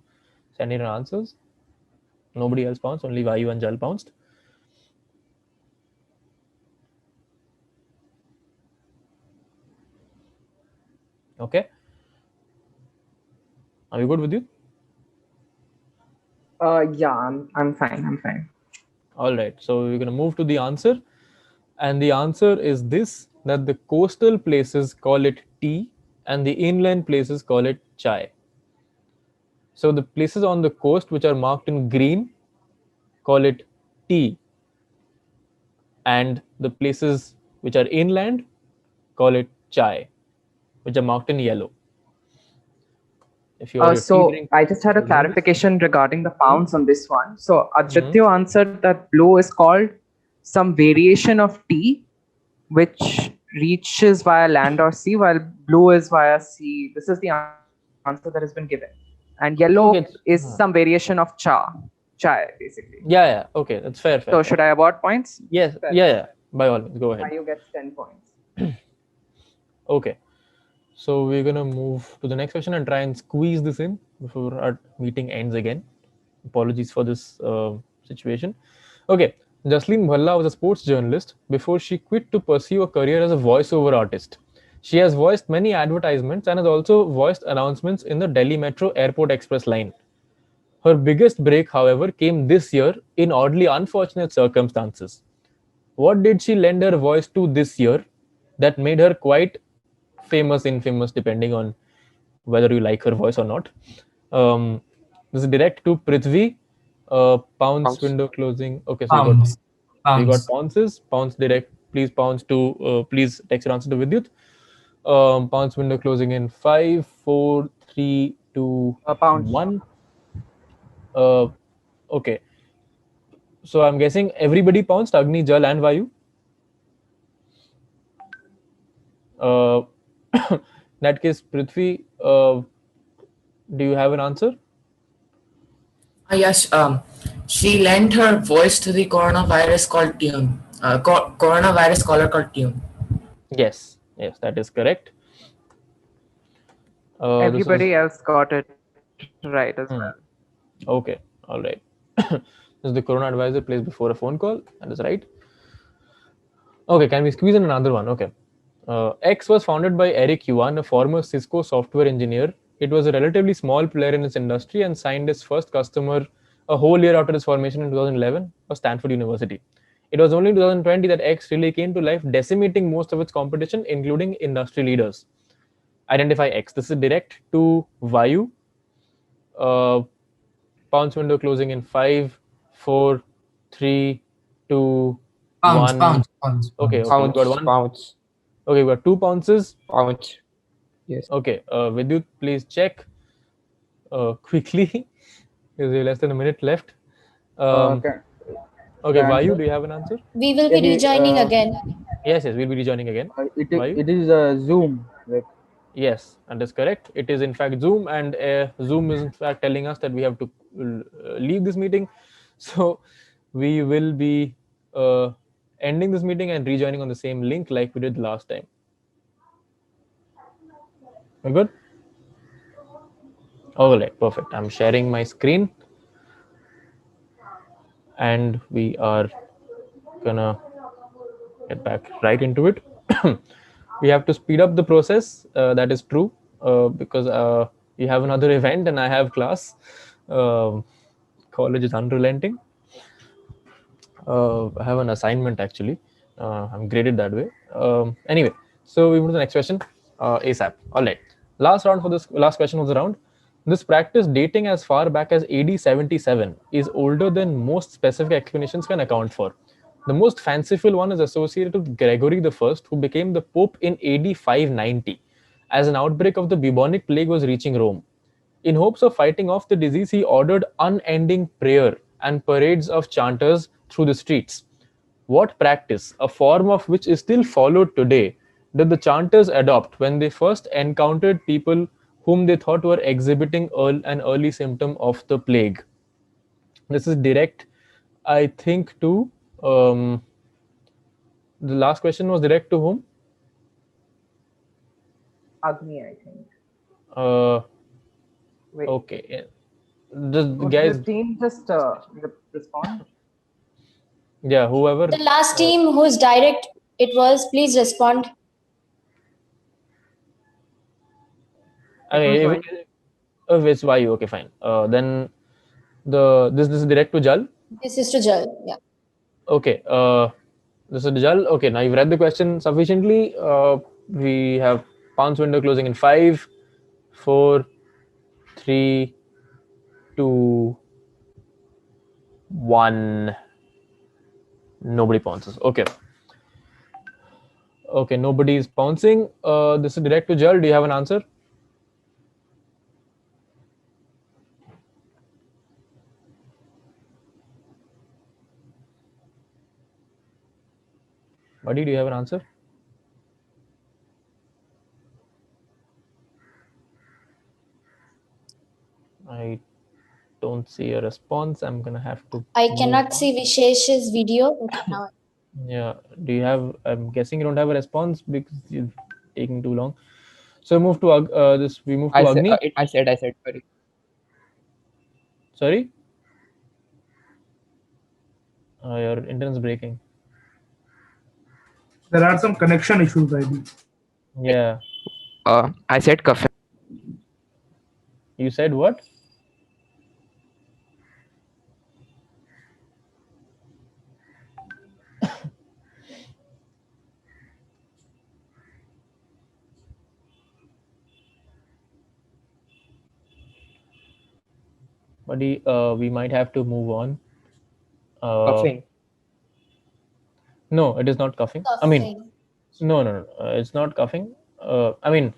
send in your answers. Nobody else pounced, only Vayu and Jal pounced. Okay. Are you good with you? Yeah, I'm fine. I'm fine. All right. So we're going to move to the answer. And the answer is this, that the coastal places call it tea and the inland places call it chai. So the places on the coast which are marked in green call it tea, and the places which are inland call it chai, which are marked in yellow. If you are a tea So drinker, I just had a you know this. clarification regarding the pounds on this one. So Aditya answered that blue is called some variation of T, which reaches via land or sea, while blue is via sea. This is the answer that has been given. And yellow Okay, is some variation of chai, basically. Yeah. Okay, that's fair. So should I award points? Yes. Fair. Yeah. By all means, go ahead. Mayu gets 10 points. Okay. So we're gonna move to the next question and try and squeeze this in before our meeting ends again. Apologies for this situation. Okay, Jasleen Bhalla was a sports journalist before she quit to pursue a career as a voiceover artist. She has voiced many advertisements and has also voiced announcements in the Delhi Metro Airport Express line. Her biggest break, however, came this year in oddly unfortunate circumstances. What did she lend her voice to this year that made her quite famous, infamous, depending on whether you like her voice or not? This is direct to Prithvi. Pounce window closing. Okay, so we got pounces. Pounce direct. Please pounce to. Please text your answer to Vidyut. Pounce window closing in 5, 4, 3, 2, Pounce. 1. Okay. So I'm guessing everybody pounced, Agni, Jal, and Vayu. In that case, Prithvi, do you have an answer? Yes, she lent her voice to the coronavirus called Tune. Coronavirus caller called Tune. Yes, that is correct. Everybody else got it right as well. Okay, all right. This is the Corona Advisor plays before a phone call. That is right. Okay, can we squeeze in another one? Okay. X was founded by Eric Yuan, a former Cisco software engineer. It was a relatively small player in its industry and signed its first customer a whole year after its formation in 2011 for Stanford University. It was only in 2020 that X really came to life, decimating most of its competition, including industry leaders. Identify X. This is direct to Vayu. Pounce window closing in 5, 4, 3, 2, 1. Pounce. Okay, we got one. Pounce. Okay, we got 2 pounces. Pounce. Yes. Okay, Vidyut, please check quickly because we have less than a minute left. Okay, Vayu, do you have an answer? We will be rejoining again. Yes, we'll be rejoining again. It is Zoom. Yes, and that's correct. It is in fact Zoom, and Zoom is in fact telling us that we have to leave this meeting. So we will be ending this meeting and rejoining on the same link like we did last time. We're good? All right, perfect. I'm sharing my screen and we are gonna get back right into it. We have to speed up the process. That is true because we have another event and I have class. College is unrelenting. I have an assignment actually. I'm graded that way. Anyway, so we move to the next question ASAP. All right. Last question of the round. This practice, dating as far back as AD 77, is older than most specific explanations can account for. The most fanciful one is associated with Gregory I, who became the Pope in AD 590, as an outbreak of the bubonic plague was reaching Rome. In hopes of fighting off the disease, he ordered unending prayer and parades of chanters through the streets. What practice, a form of which is still followed today, did the chanters adopt when they first encountered people whom they thought were exhibiting an early symptom of the plague? This is direct, I think, to the last question was direct to whom? Agni, I think. Wait. Okay. Guys, the team just respond? Yeah, whoever. The last team whose direct it was, please respond. I mean, if it's Vayu, okay, fine. Then this is direct to Jal. This is to Jal. Yeah. Okay. This is Jal. Okay. Now you've read the question sufficiently. We have Pounce window closing in 5, 4, 3, 2, 1. Nobody pounces. Okay. Okay. Nobody is pouncing. This is direct to Jal. Do you have an answer? Buddy, do you have an answer? I don't see a response. I'm gonna have to. I move cannot on. see Vishesh's video. Okay, now Yeah. Do you have? I'm guessing you don't have a response because you're taking too long. So move to this. We move to Agni. I said. Sorry. Sorry. Your internet's breaking. There are some connection issues, I think. Yeah. I said Kafin. You said what? Buddy, we might have to move on. Coughing. No, it is not coughing. I mean, no. It's not coughing. I mean,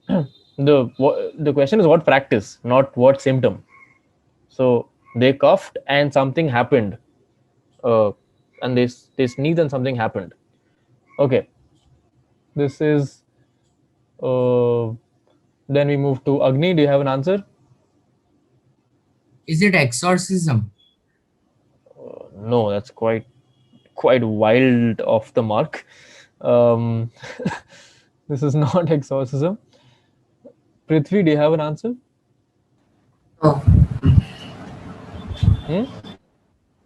the question is what practice, not what symptom. So they coughed and something happened, and they sneezed and something happened. Okay, this is. Then we move to Agni. Do you have an answer? Is it exorcism? No, that's quite wild off the mark. This is not exorcism. Prithvi, do you have an answer? Oh.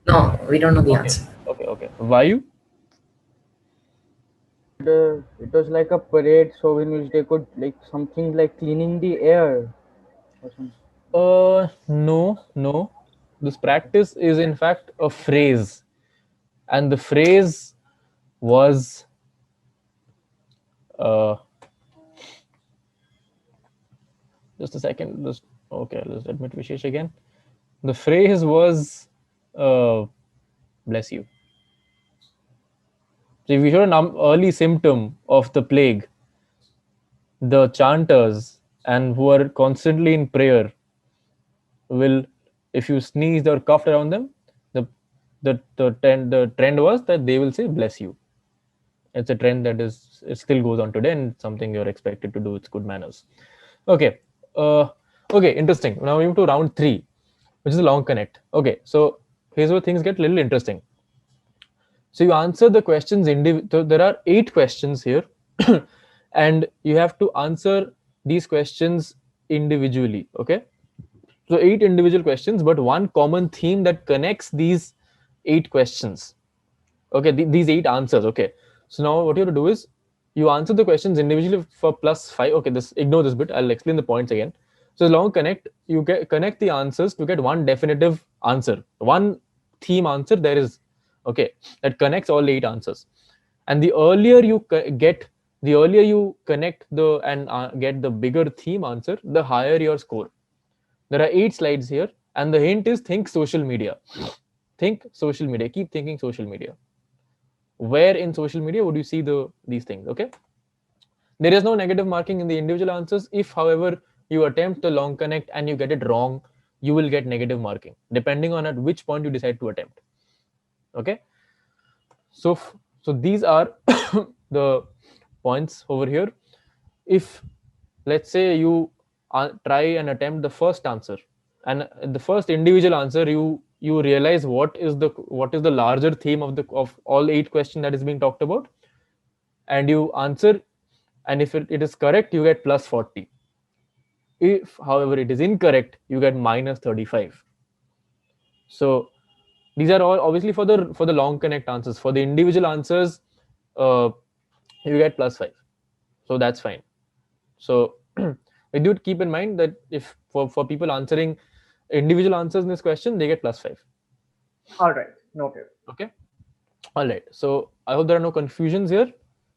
No, we don't know the answer. Okay. Vayu? It was like a parade, so in which they could like something like cleaning the air or something. No. This practice is in fact a phrase, and the phrase was just a second. Let's admit Vishesh again. The phrase was bless you. So if you show an early symptom of the plague, the chanters and who are constantly in prayer will, if you sneezed or coughed around them, the trend was that they will say bless you. It's a trend that it still goes on today, and something you're expected to do. It's good manners. Okay. Interesting. Now we move to round 3, which is a long connect. Okay, so here's where things get a little interesting. So you answer the questions so there are 8 questions here, and you have to answer these questions individually. Okay, so 8 individual questions, but one common theme that connects these 8 questions. Okay, these 8 answers. Okay, so now what you have to do is you answer the questions individually for +5. Okay, ignore this bit. I'll explain the points again. So long connect, you connect the answers to get one definitive answer, one theme answer there is. Okay, that connects all 8 answers. And the earlier you connect and get the bigger theme answer, the higher your score. There are 8 slides here, and the hint is think social media. Think social media. Keep thinking social media. Where in social media would you see these things? Okay. There is no negative marking in the individual answers. If, however, you attempt the long connect and you get it wrong, you will get negative marking, depending on at which point you decide to attempt. Okay. So these are the points over here. If, let's say, you try and attempt the first answer, and the first individual answer, you realize what is the larger theme of all 8 questions that is being talked about, and you answer, and if it is correct, you get +40. If, however, it is incorrect, you get -35. So these are all obviously for the long connect answers. For the individual answers, you get +5. So that's fine. So Vidyut, keep in mind that if for people answering individual answers in this question, they get +5. All right, noted. Okay. All right. So I hope there are no confusions here.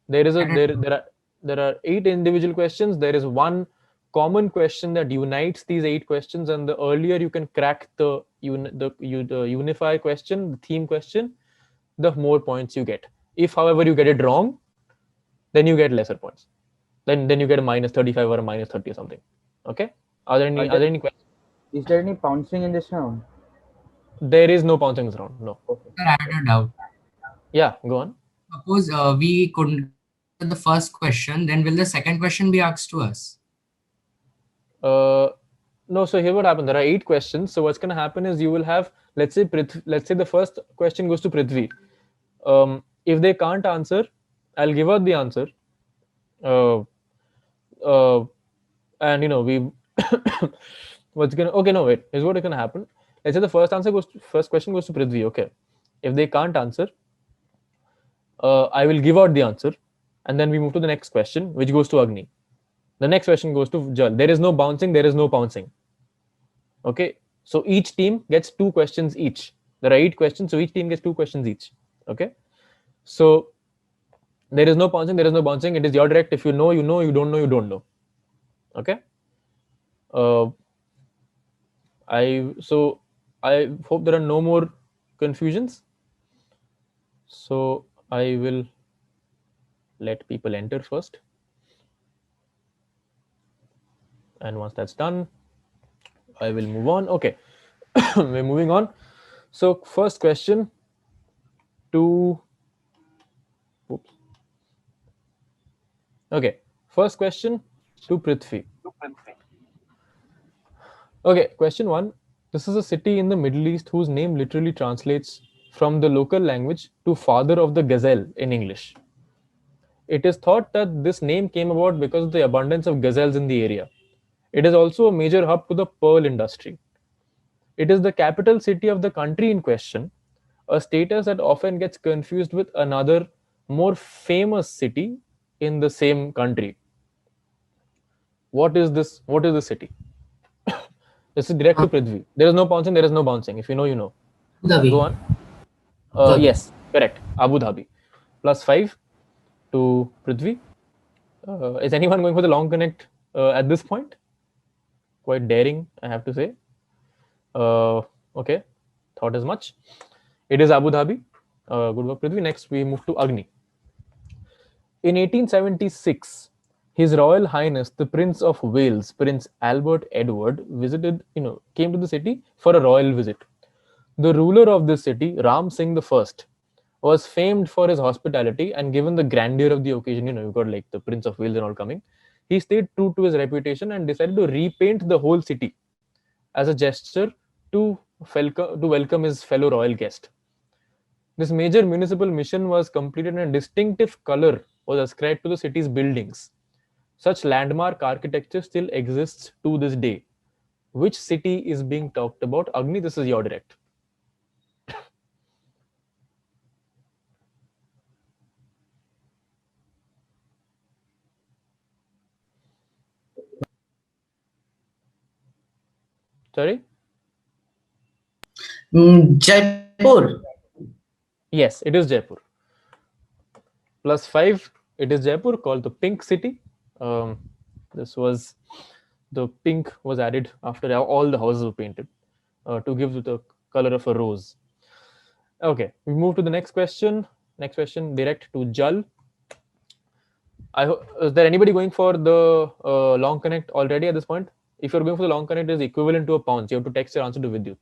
There are 8 individual questions. There is one common question that unites these 8 questions, and the earlier you can crack the unify question, the theme question, the more points you get. If, however, you get it wrong, then you get lesser points. Then you get a -35 or a -30 or something. Okay. Are there any questions? Is there any pouncing in this round? There is no pouncing this round. No. Okay. Sir, I had a doubt. Yeah, go on. Suppose we couldn't get the first question, then will the second question be asked to us? No, so here what happened, there are 8 questions. So what's going to happen is you will have, let's say the first question goes to Prithvi. If they can't answer, I'll give out the answer, and we what's gonna, okay, no, wait, here's what is gonna happen. Let's say the first question goes to Prithvi. Okay, if they can't answer, I will give out the answer, and then we move to the next question, which goes to Agni. The next question goes to Jal. There is no bouncing, there is no pouncing. Okay, so each team gets 2 questions each. There are 8 questions, so each team gets 2 questions each. Okay, so there is no pouncing, there is no bouncing. It is your direct. If you know, you know. You don't know, you don't know. Okay. I hope there are no more confusions. So I will let people enter first. And once that's done, I will move on. Okay, we're moving on. So first question to, oops. Okay, first question to Prithvi. Okay, question 1. This is a city in the Middle East whose name literally translates from the local language to father of the gazelle in English. It is thought that this name came about because of the abundance of gazelles in the area. It is also a major hub to the pearl industry. It is the capital city of the country in question, a status that often gets confused with another more famous city in the same country. What is this? What is the city? This is direct to Prithvi. There is no pouncing, there is no bouncing. If you know, you know. Dhabi. Go on. Yes, correct. Abu Dhabi. +5 to Prithvi. Is anyone going for the long connect at this point? Quite daring, I have to say. Okay, thought as much. It is Abu Dhabi. Good work, Prithvi. Next, we move to Agni. In 1876, His Royal Highness the Prince of Wales, Prince Albert Edward, came to the city for a royal visit. The ruler of this city, Ram Singh I, was famed for his hospitality, and given the grandeur of the occasion, you've got like the Prince of Wales and all coming, he stayed true to his reputation and decided to repaint the whole city as a gesture to welcome his fellow royal guest. This major municipal mission was completed, and a distinctive color was ascribed to the city's buildings. Such landmark architecture still exists to this day. Which city is being talked about? Agni, this is your direct. Sorry? Jaipur. Yes, it is Jaipur. +5, it is Jaipur, called the Pink City. The pink was added after all the houses were painted to give it the color of a rose. Okay, we move to the next question. Next question direct to Jal. Is there anybody going for the long connect already at this point? If you're going for the long connect, it is equivalent to a pounce. You have to text your answer to Vidyut.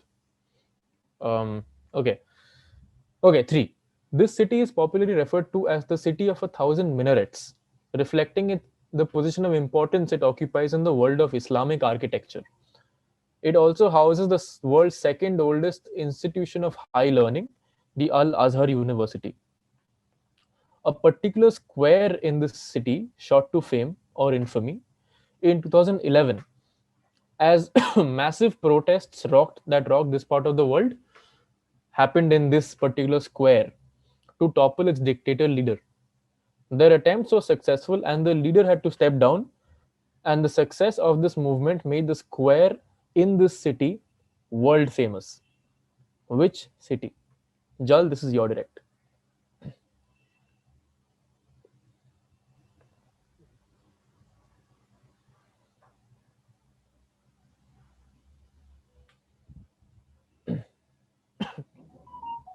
Okay, 3. This city is popularly referred to as the city of 1,000 minarets, reflecting the position of importance it occupies in the world of Islamic architecture. It also houses the world's second oldest institution of high learning, the Al-Azhar University. A particular square in this city shot to fame or infamy in 2011 as massive protests rocked this part of the world happened in this particular square to topple its dictator leader. Their attempts were successful, and the leader had to step down And the success of this movement made the square in this city world famous. Which city? Jal, this is your direct.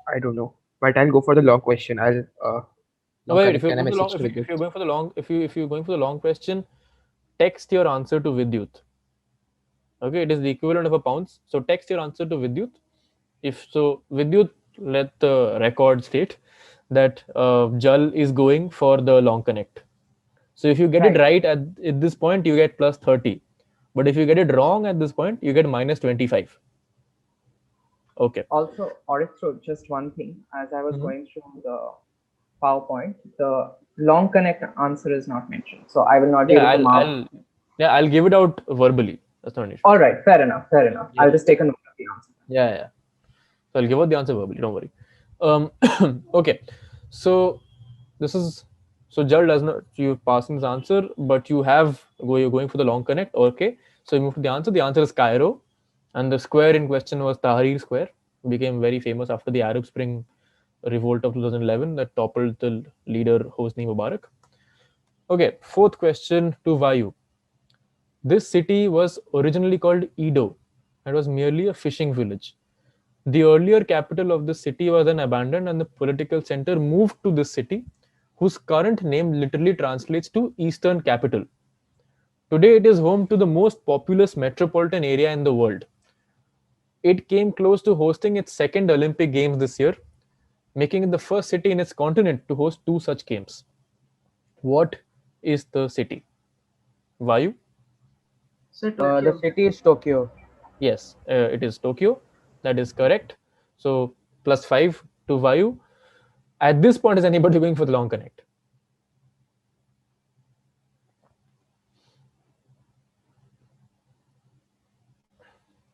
I don't know, but I'll go for the long question. I'll Wait, if you're can I going for the long, message to if you're Vidyut? going for the long, if you're going for the long question, text your answer to Vidyut. Okay, it is the equivalent of a pounce. So text your answer to Vidyut. If so, Vidyut, let the record state that Jal is going for the long connect. So if you get it right at this point, you get plus 30. But if you get it wrong at this point, you get minus 25. Okay. Also, Orithro, just one thing. As I was going through the PowerPoint, the long connect answer is not mentioned. So I will not be able to mark. I'll give it out verbally. That's not an issue. All right, fair enough, fair enough. Yeah. I'll just take a note of the answer. Yeah. So I'll give out the answer verbally. Don't worry. Okay. So this is Jal does not, you passing this answer, but you're going for the long connect. Okay. So you move to the answer. The answer is Cairo, and the square in question was Tahrir Square. Became very famous after the Arab Spring revolt of 2011 that toppled the leader Hosni Mubarak. Okay, fourth question to Vayu. This city was originally called Edo. It was merely a fishing village. The earlier capital of the city was then abandoned and the political center moved to this city, whose current name literally translates to Eastern Capital. Today it is home to the most populous metropolitan area in the world. It came close to hosting its second Olympic Games this year, making it the first city in its continent to host two such games. What is the city? Vayu? So The city is Tokyo. Yes, it is Tokyo. That is correct. So plus 5 to Vayu. At this point, is anybody going for the long connect?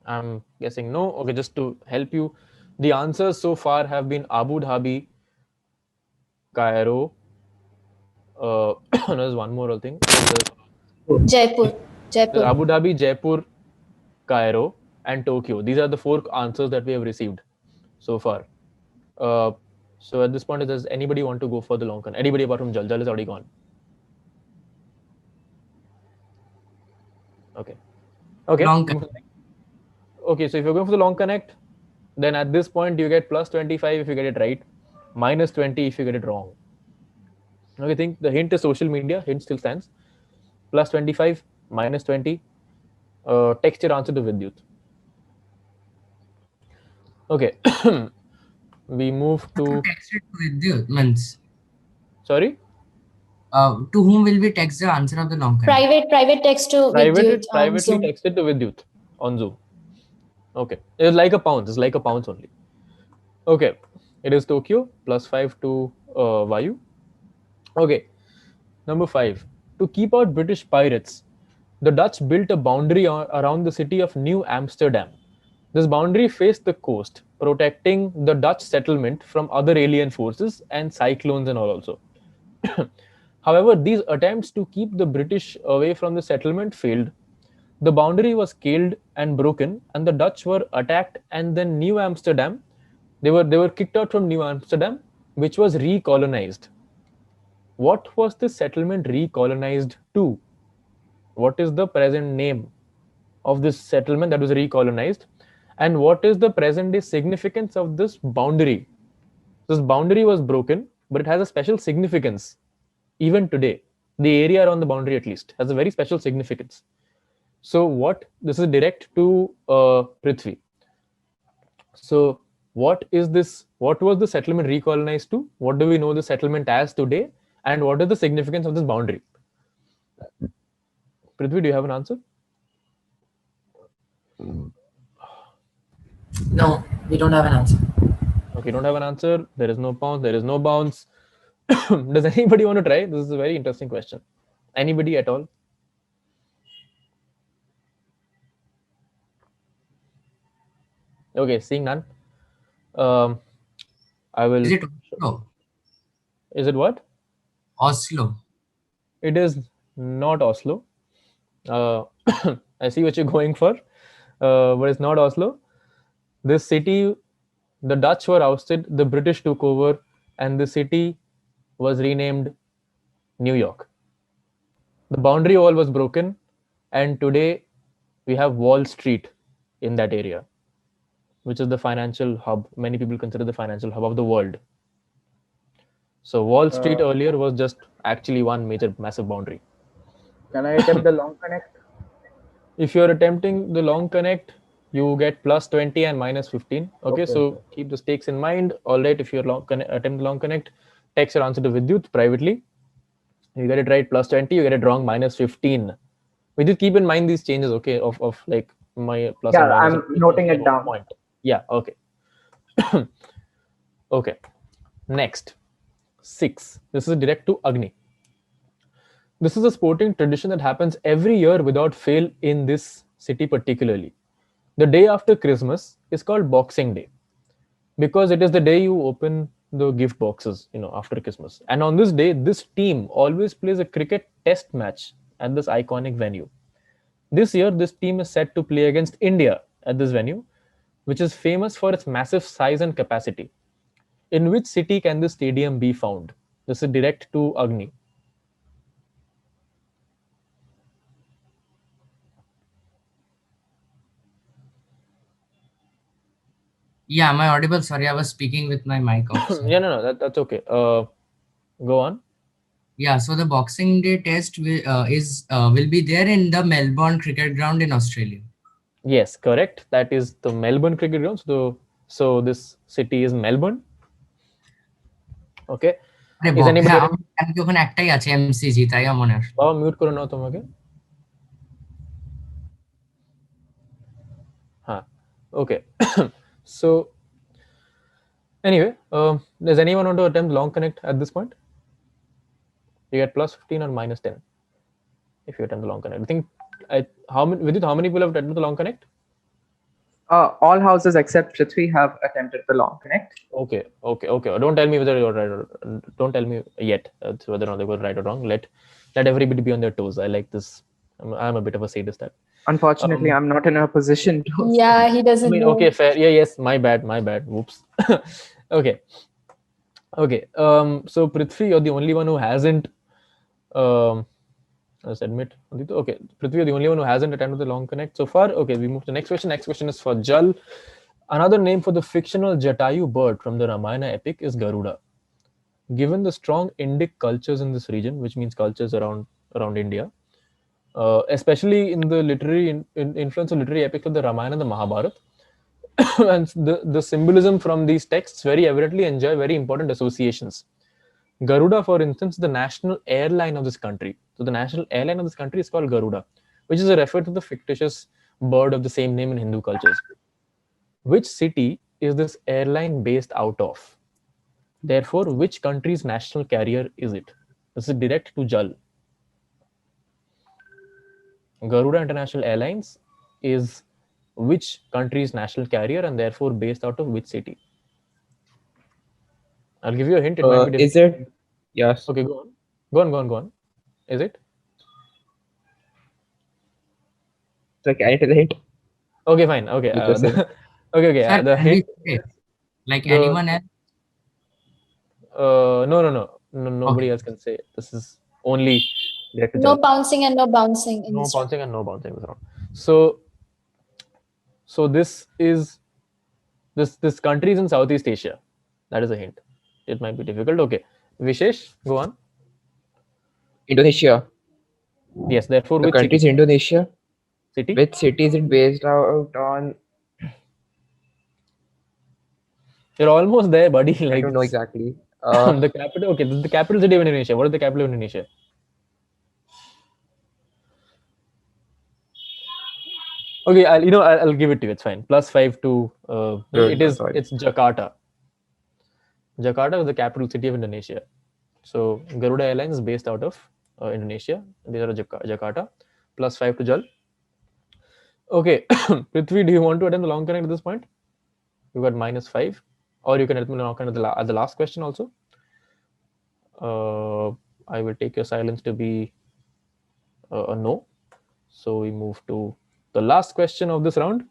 I'm guessing no. Okay, just to help you, the answers so far have been Abu Dhabi, Cairo. There's one more thing. Jaipur. Abu Dhabi, Jaipur, Cairo, and Tokyo. These are the 4 answers that we have received so far. So at this point, does anybody want to go for the long connect? Anybody apart from Jal? Jal is already gone. Okay. Okay, so if you're going for the long connect, then at this point you get plus 25 if you get it right, minus 20 if you get it wrong. Okay, I think the hint is social media. Hint still stands. Plus 25, minus 20. Text your answer to Vidyut. Okay. We move to. Text it to Vidyut means. Sorry. To whom will we text the answer of the long connect? Private text to Vidyut. Privately text it to Vidyut on Zoom. Okay, it's like a pounce. It's like a pounce only. Okay, it is Tokyo plus 5 to Vayu. Okay, number 5. To keep out British pirates, the Dutch built a boundary around the city of New Amsterdam. This boundary faced the coast, protecting the Dutch settlement from other alien forces and cyclones and all also. However, these attempts to keep the British away from the settlement failed. The boundary was scaled and broken, and the Dutch were attacked, and then New Amsterdam, they were kicked out from New Amsterdam, which was recolonized. What was this settlement recolonized to? What is the present name of this settlement that was recolonized? And what is the present day significance of this boundary? This boundary was broken, but it has a special significance. Even today, the area around the boundary at least has a very special significance. So this is direct to Prithvi. So what is this? What was the settlement recolonized to? What do we know the settlement as today? And what is the significance of this boundary? Prithvi, do you have an answer? No, we don't have an answer. Okay, don't have an answer. There is no pounce. There is no bounce. Does anybody want to try? This is a very interesting question. Anybody at all? Okay, seeing none. I will. Is it Oslo? Is it what? Oslo. It is not Oslo. I see what you're going for, but it's not Oslo. This city, the Dutch were ousted, the British took over, and the city was renamed New York. The boundary wall was broken, and today we have Wall Street in that area, which is the financial hub. Many people consider the financial hub of the world. So Wall Street earlier was just actually one major massive boundary. Can I attempt the long connect? If you're attempting the long connect, you get plus 20 and minus 15. Okay, so keep the stakes in mind. All right, if you're attempt the long connect, text your answer to Vidyut privately. You get it right, plus 20. You get it wrong, minus 15. Vidyut, keep in mind these changes, okay, of like my plus and minus. I'm noting it down. Point. Yeah, okay. Okay, next. 6. This is direct to Agni. This is a sporting tradition that happens every year without fail in this city particularly. The day after Christmas is called Boxing Day because it is the day you open the gift boxes, after Christmas. And on this day, this team always plays a cricket test match at this iconic venue. This year, this team is set to play against India at this venue, which is famous for its massive size and capacity. In which city can this stadium be found? This is direct to Agni. Yeah, am I audible? Sorry, I was speaking with my mic off. Yeah, no, that's okay. Go on. Yeah, so the Boxing Day test will be there in the Melbourne Cricket Ground in Australia. Yes, correct. That is the Melbourne Cricket Ground. So this city is Melbourne. Okay. Is anybody ওখানে একটাই আছে MCG তাই আমার মনে আসে mute করে নাও তোমাকে হ্যাঁ okay. So anyway, does anyone want to attempt long connect at this point? You get plus 15 or minus 10 if you attempt the long connect. I think how many people have attempted the long connect? All houses except Prithvi have attempted the long connect. Okay. Don't tell me whether you're right or don't tell me yet whether or not they were right or wrong. Let everybody be on their toes. I like this. I'm a bit of a sadist. That unfortunately I'm not in a position to. Yeah, he doesn't know. Okay, fair. Yeah, yes, my bad. Whoops. Okay. So Prithvi, you're the only one who hasn't let's admit. Okay, Prithvi, you're the only one who hasn't attempted the long connect so far. Okay, we move to the next question. Next question is for Jal. Another name for the fictional Jatayu bird from the Ramayana epic is Garuda. Given the strong Indic cultures in this region, which means cultures around India, especially in the literary influence of literary epics of the Ramayana and the Mahabharata, and the symbolism from these texts very evidently enjoy very important associations. Garuda, for instance, is the national airline of this country. So the national airline of this country is called Garuda, which is a reference to the fictitious bird of the same name in Hindu cultures. Which city is this airline based out of? Therefore, which country's national carrier is it? This is direct to Jal. Garuda International Airlines is which country's national carrier and therefore based out of which city? I'll give you a hint. It might be Is it? Yes. Okay, go on. Is it? So can I tell the hint? Okay, fine. Okay. Okay. Sir, The hint. Like anyone else? No. Nobody else can say. This is only direct to No Jal. pouncing and no bouncing. In No this pouncing and no bouncing this round. So this is this country is in Southeast Asia. That is a hint. It might be difficult. Okay, Vishesh, go on. Indonesia. Yes, therefore The which country is city? Indonesia. City? Which city is it based out on? You're almost there, buddy. I Like don't know exactly. the capital. Okay, this is the capital city of Indonesia. What is the capital of Indonesia? Okay, I'll give it to you. It's fine. Plus 5 to it's Jakarta. Jakarta is the capital city of Indonesia. So Garuda Airlines is based out of Indonesia. These are Jakarta. Plus 5 to Jal. Okay, Prithvi, do you want to attempt the long connect at this point? You got minus 5, or you can attempt the long connect at the last question also. I will take your silence to be a no. So we move to the last question of this round.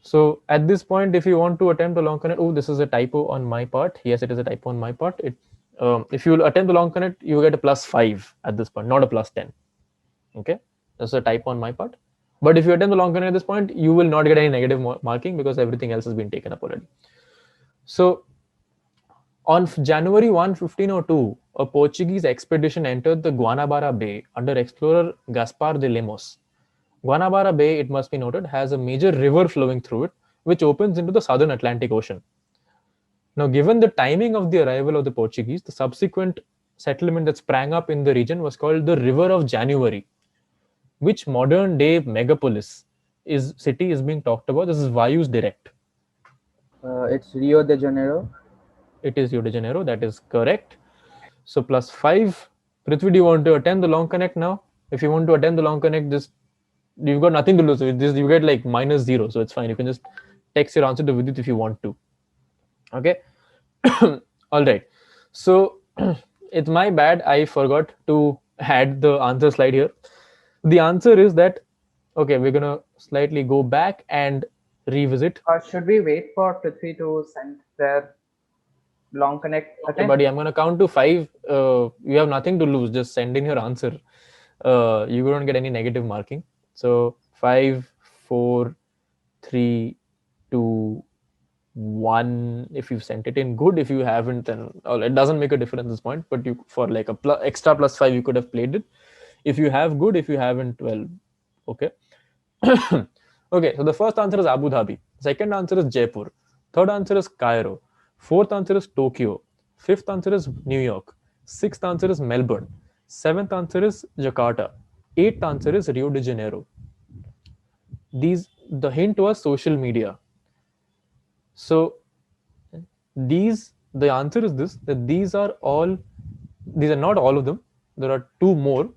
So at this point, if you want to attempt a long connect, oh, this is a typo on my part. Yes, it is a typo on my part. If you attempt the long connect, you get a +5 at this point, not a +10. Okay, that's a typo on my part. But if you attempt the long connect at this point, you will not get any negative marking because everything else has been taken up already. So on January 1, 1502, a Portuguese expedition entered the Guanabara Bay under explorer Gaspar de Lemos. Guanabara Bay, it must be noted, has a major river flowing through it, which opens into the southern Atlantic Ocean. Now, given the timing of the arrival of the Portuguese, the subsequent settlement that sprang up in the region was called the River of January. Which modern-day megapolis city is being talked about? This is Vayu's direct. It's Rio de Janeiro. It is Rio de Janeiro. That is correct. So +5. Prithvi, do you want to attempt the long connect now? If you want to attempt the long connect, just you've got nothing to lose. You get like -0, so it's fine. You can just text your answer to Vidit if you want to. Okay. All right. So it's my bad. I forgot to add the answer slide here. The answer is that, okay, we're gonna slightly go back and revisit. Should we wait for Prithvi to send their long connect? Okay, buddy, I'm gonna count to 5. You have nothing to lose. Just send in your answer. You don't get any negative marking. So 5, 4, 3, 2, 1. If you've sent it in, good. If you haven't, then it doesn't make a difference at this point. But you, for like a extra +5, you could have played it. If you have, good. If you haven't, well, okay. Okay, so the first answer is Abu Dhabi. Second answer is Jaipur. Third answer is Cairo. Fourth answer is Tokyo. Fifth answer is New York. Sixth answer is Melbourne. Seventh answer is Jakarta. Eighth answer is Rio de Janeiro. The hint was social media. So the answer is this, that these are not all of them. There are 2 more,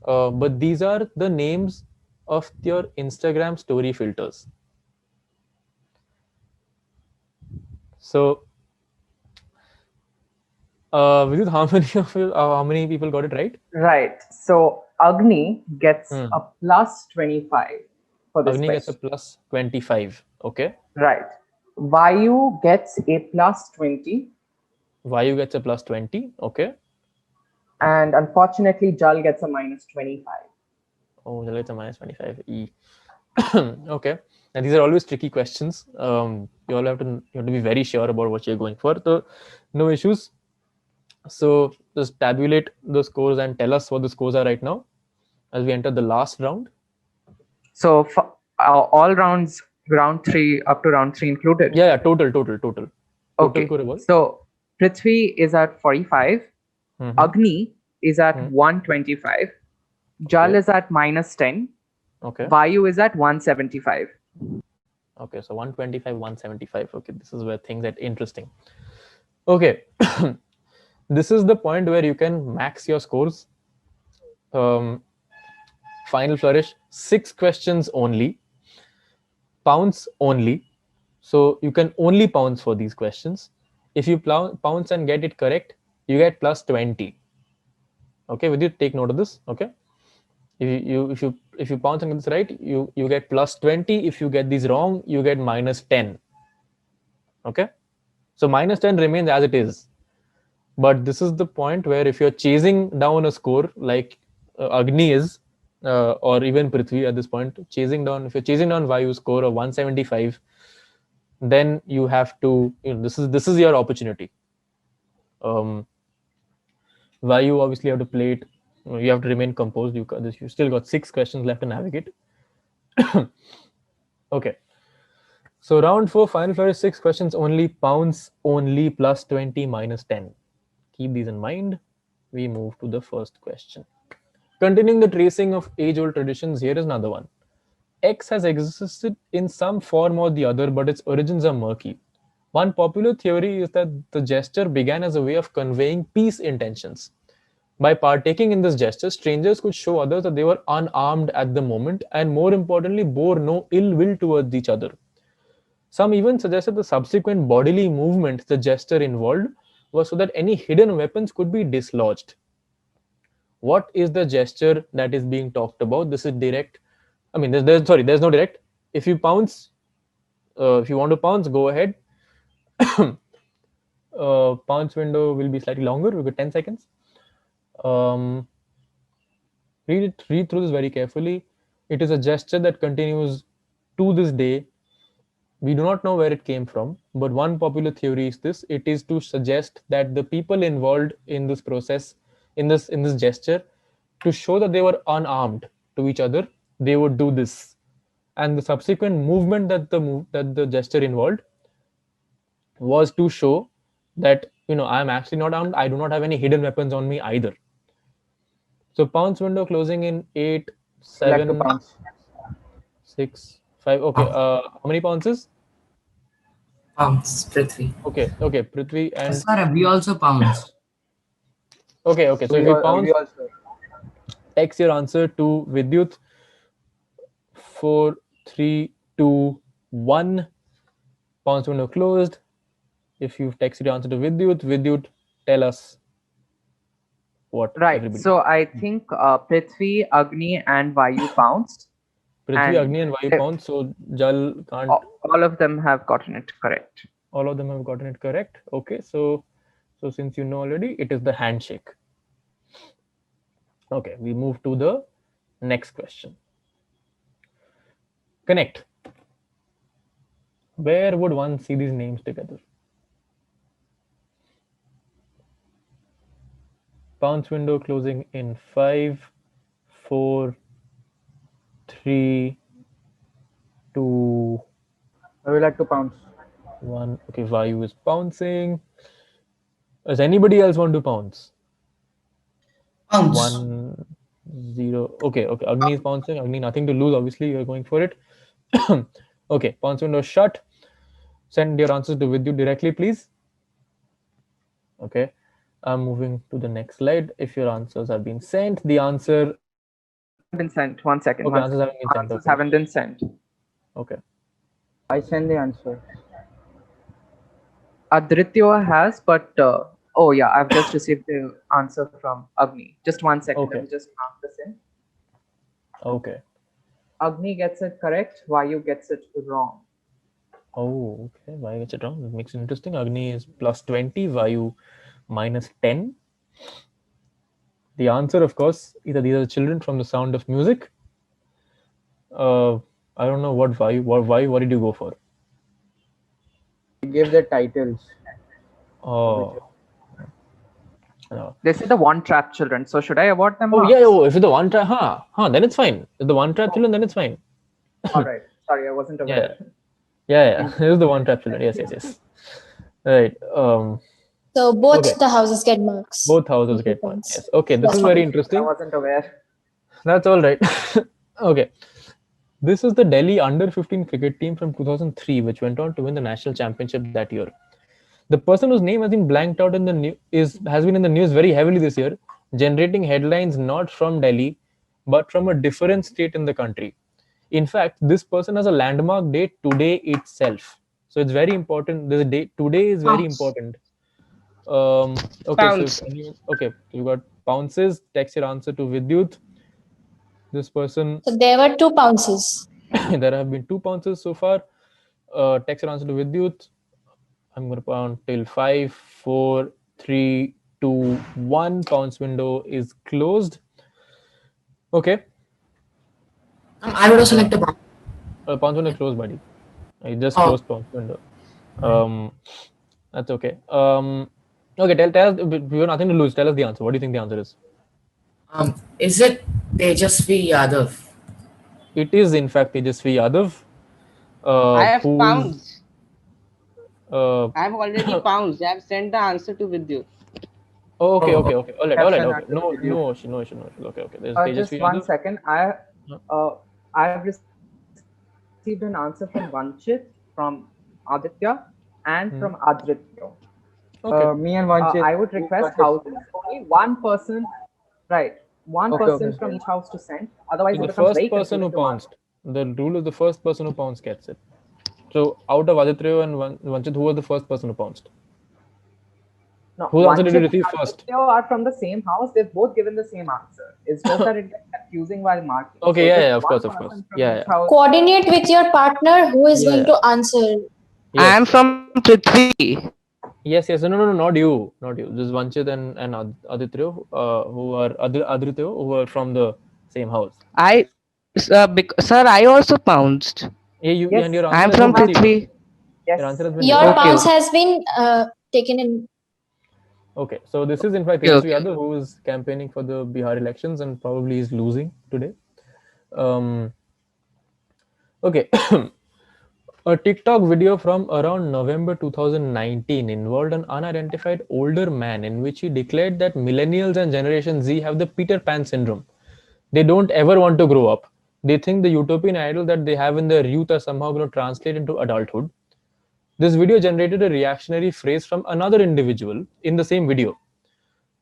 but these are the names of your Instagram story filters. So, Vidit, how many people got it right? Right. So Agni gets a +25 for this Agni question. gets a +25. Okay. Right. Vayu gets a +20. Vayu gets a +20. Okay. And unfortunately, Jal gets a -25. Oh, Jal gets a -25. Okay. And these are always tricky questions. You have to be very sure about what you're going for. So, no issues. So just tabulate the scores and tell us what the scores are right now as we enter the last round. So for, all rounds, round 3 up to round 3 included. Yeah, total. Okay. So Prithvi is at 45. Agni is at 125. Jal is at -10. Okay. Vayu is at 175. Okay, so 125, 175. Okay, this is where things get interesting. Okay. This is the point where you can max your scores. Final flourish, 6 questions only. Pounce only. So you can only pounce for these questions. If you pounce and get it correct, you get +20. Okay, with you take note of this. Okay. If you pounce and get this right, you get +20. If you get these wrong, you get -10. Okay. So -10 remains as it is. But this is the point where if you're chasing down a score like Agni is, or even Prithvi at this point, if you're chasing down Vayu's score of 175, then you have to, this is your opportunity. Vayu, obviously, you have to play it. You have to remain composed. You still got 6 questions left to navigate. Okay. So round 4, final flourish, 6 questions only, pounce only, +20, -10. Keep these in mind. We move to the first question. Continuing the tracing of age-old traditions, here is another one. X has existed in some form or the other, but its origins are murky. One popular theory is that the gesture began as a way of conveying peace intentions. By partaking in this gesture, strangers could show others that they were unarmed at the moment and, more importantly, bore no ill will towards each other. Some even suggested the subsequent bodily movement the gesture involved was so that any hidden weapons could be dislodged. what is the gesture that is being talked about? This is direct. I mean, there's no direct. If you pounce, if you want to pounce, go ahead. Pounce window will be slightly longer. We've got 10 seconds. Read through this very carefully. It is a gesture that continues to this day. We do not know where it came from, but one popular theory is this: it is to suggest that the people involved in this process, in this gesture, to show that they were unarmed to each other, they would do this, and the subsequent movement that the gesture involved was to show that, you know, I'm actually not armed. I do not have any hidden weapons on me either. So pounce window closing in 8, 7, 6, 5. Okay. How many pounces? Pounce, Prithvi. Okay, Prithvi and. Sir, we also pounce. Okay. So if you pounce, text your answer to Vidyut. 4, 3, 2, 1. Pounce window closed. If you've texted your answer to Vidyut, tell us what. Right. Everybody. So I think Prithvi, Agni, and Vayu pounced. Prithvi, Agni, and Vayu pounced. So Jal can't. All of them have gotten it correct. All of them have gotten it correct. Okay. So since you know already, it is the handshake. Okay. We move to the next question. Connect. Where would one see these names together? Pounce window closing in 5, 4, 3, 2. I will like to pounce. 1. Okay, Vayu is pouncing. Does anybody else want to pounce? Pounce. 1, 0. Okay. Agni is pouncing. Agni, nothing to lose. Obviously, you're going for it. Okay, pounce window shut. Send your answers to Vidyut directly, please. Okay. I'm moving to the next slide. If your answers have been sent, the answer been sent. 1 second. Okay, answers haven't been sent. Answers haven't been sent. Okay. I send the answer. Adritya has, but oh yeah, I've just received the answer from Agni. Just 1 second. Okay. Let me just mark this in. Okay. Agni gets it correct. Vayu gets it wrong. Oh, okay. Vayu gets it wrong. That makes it interesting. Agni is plus 20. Vayu minus 10. The answer, of course, either these are children from The Sound of Music. I don't know what Vayu. What did you go for? Give the titles. Oh. No. They say the One Trap children. So should I award them? Oh marks? yeah. Oh, if it's the one trap, then it's fine. If the one trap children, then it's fine. All right. Sorry, I wasn't aware. Yeah. This is the one trap children. Yes. Right. So both Okay. the houses get marks. Both houses get points. Yes. Okay. This is very I interesting. wasn't aware. That's all right. Okay. This is the Delhi under 15 cricket team from 2003, which went on to win the national championship that year. The person whose name has been blanked out in the has been in the news very heavily this year, generating headlines not from Delhi, but from a different state in the country. In fact, this person has a landmark date today itself. So it's very important. This date today is very important. Okay, Pounce. so you got pounces. Text your answer to Vidyut. This person. So there were 2 pounces. There have been 2 pounces so far. Text your answer to Vidyut. I'm going to pound till 5, 4, 3, 2, 1. Pounce window is closed. Okay. I would also like to pounce. Pounce window closed, buddy. I just closed pounce window. That's okay. Okay, tell us. We have nothing to lose. Tell us the answer. What do you think the answer is? Is it Tejasvi Yadav? It is in fact Tejasvi Yadav. I have who's- pounced. I have already pounced. I have sent the answer to Vidyut. Oh, okay. All right. That's Okay. an No issue. Okay. There's Just Tejasvi 1 Yadav. second. I have received an answer from Vanchit, from Aditya, and from Adritya. Okay. Me and Vanchit. I would request houses only one person, right? One Okay, person okay. from each house to send. Otherwise, So it the becomes first very person who confusing to mark. pounced. The rule is the first person who pounced gets it. So out of Aditya and Vanchit, who was the first person who pounced? No, Whose answer did you Vanchit receive and first? Aditya are from the same house. They've both given the same answer. It's just that it gets confusing while marking. Okay, So yeah, just yeah, of one course, of person course. from Yeah, each yeah. house. Coordinate with your partner who is going Yeah. to answer. Yes. I'm from Prithvi. Yes, yes. No, no, no, not you. Not you. This is Vanchit and Aditya, who are Aditya, who are from the same house. Sir, I also pounced. Yeah, you Yes, and your answer I'm has from been received. Prithvi. Yes. Your answer has been Your received. Okay, pounce okay. has been taken in. Okay, so this is in fact Okay, Tejasvi okay. Yadav, who is campaigning for the Bihar elections and probably is losing today. Okay. A TikTok video from around November 2019 involved an unidentified older man in which he declared that millennials and Generation Z have the Peter Pan syndrome. They don't ever want to grow up. They think the utopian ideal that they have in their youth are somehow going to translate into adulthood. This video generated a reactionary phrase from another individual in the same video.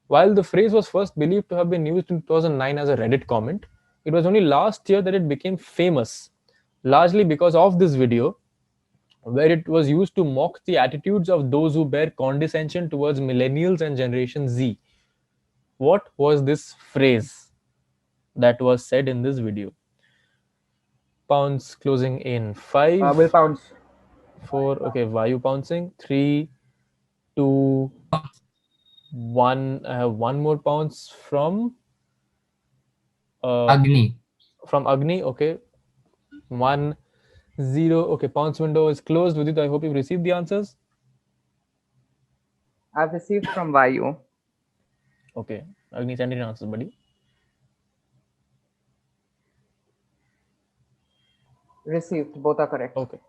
While the phrase was first believed to have been used in 2009 as a Reddit comment, it was only last year that it became famous, largely because of this video, where it was used to mock the attitudes of those who bear condescension towards millennials and Generation Z. What was this phrase that was said in this video? Pounds closing in 5. Will pounce. 4. Okay, Vayu pouncing. 3, 2, 1. I have one more pounce from Agni. From Agni. Okay, 1, 0. Okay, pounce window is closed. Vidit, I hope you've received the answers. I've received from Vayu. Okay, Agni, send in answers, buddy. Received. Both are correct. Okay,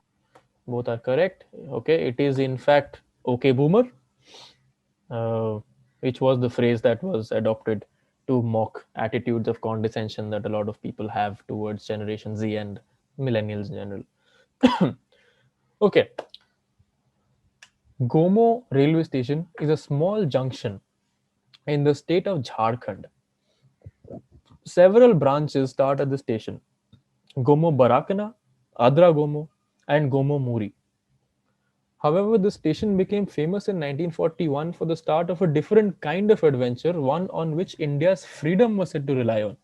both are correct. Okay, it is in fact okay boomer, which was the phrase that was adopted to mock attitudes of condescension that a lot of people have towards Generation Z and millennials in general. Okay, Gomo railway station is a small junction in the state of Jharkhand. Several branches start at the station: Gomo Barakana, Adra Gomo, and Gomo Muri. However, the station became famous in 1941 for the start of a different kind of adventure, one on which India's freedom was said to rely on.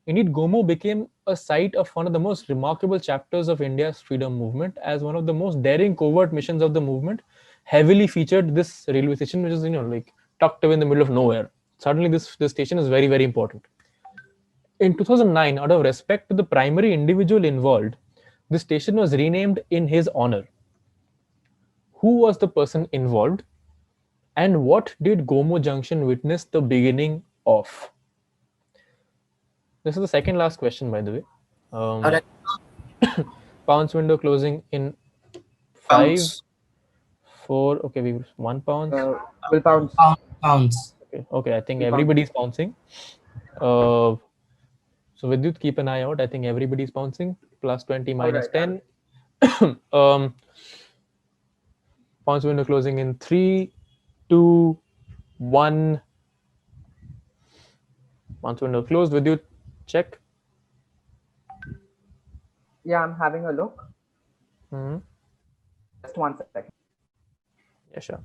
Indeed, Gomo became a site of one of the most remarkable chapters of India's freedom movement, as one of the most daring covert missions of the movement heavily featured this railway station, which is like tucked away in the middle of nowhere. Suddenly, this station is very, very important. In 2009, out of respect to the primary individual involved, the station was renamed in his honor. Who was the person involved, and what did Gomo Junction witness the beginning of? This is the second last question, by the way. Alright. Pounce window closing in 5, 4. Okay, we 1 pounce. Will pounce. Pounds. Okay, I think Will everybody's pouncing. So Vidyut, keep an eye out. I think everybody's pouncing. Plus 20, minus 10. Pounce window closing in 3, 2, 1. Pounce window closed. Vidyut, check. Yeah, I'm having a look. Just 1 second. Yeah, sure.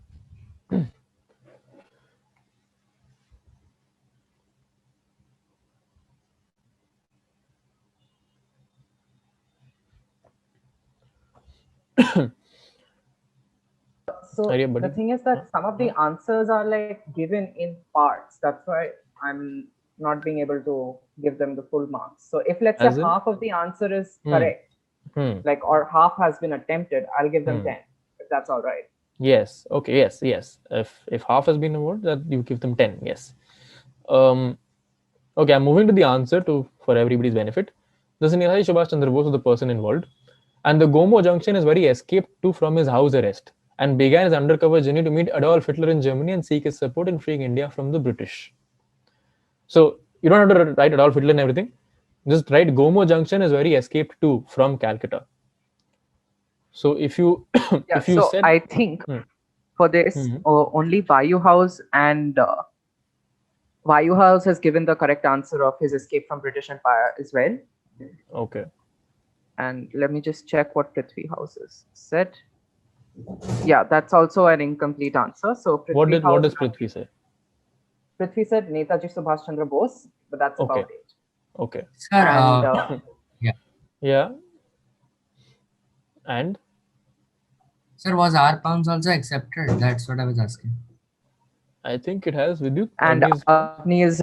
So the thing is that some of the answers are like given in parts. That's why I'm not being able to give them the full marks. So if let's say half of the answer is correct, like or half has been attempted, I'll give them 10, if that's all right. Yes. Okay. Yes. Yes. If half has been awarded, that you give them 10. Yes. Okay. I'm moving to the answer for everybody's benefit. The Netaji Subhash Chandra Bose was the person involved, and the Gomo Junction is where he escaped from his house arrest and began his undercover journey to meet Adolf Hitler in Germany and seek his support in freeing India from the British. So you don't have to write Adolf Hitler and everything. Just write Gomo Junction is where he escaped from Calcutta. So if you said, I think for this only Vayu House and Vayu House has given the correct answer of his escape from British Empire as well. Okay. And let me just check what Prithvi House is said. Yeah, that's also an incomplete answer. So What Prithvi does House, Prithvi say? Prithvi said Netaji Subhash Chandra Bose, but that's Okay. about it. Okay. Sir, And yeah. Yeah. And Sir, was our pounds also accepted? That's what I was asking. I think it has Vidyut. and Agni's Agni is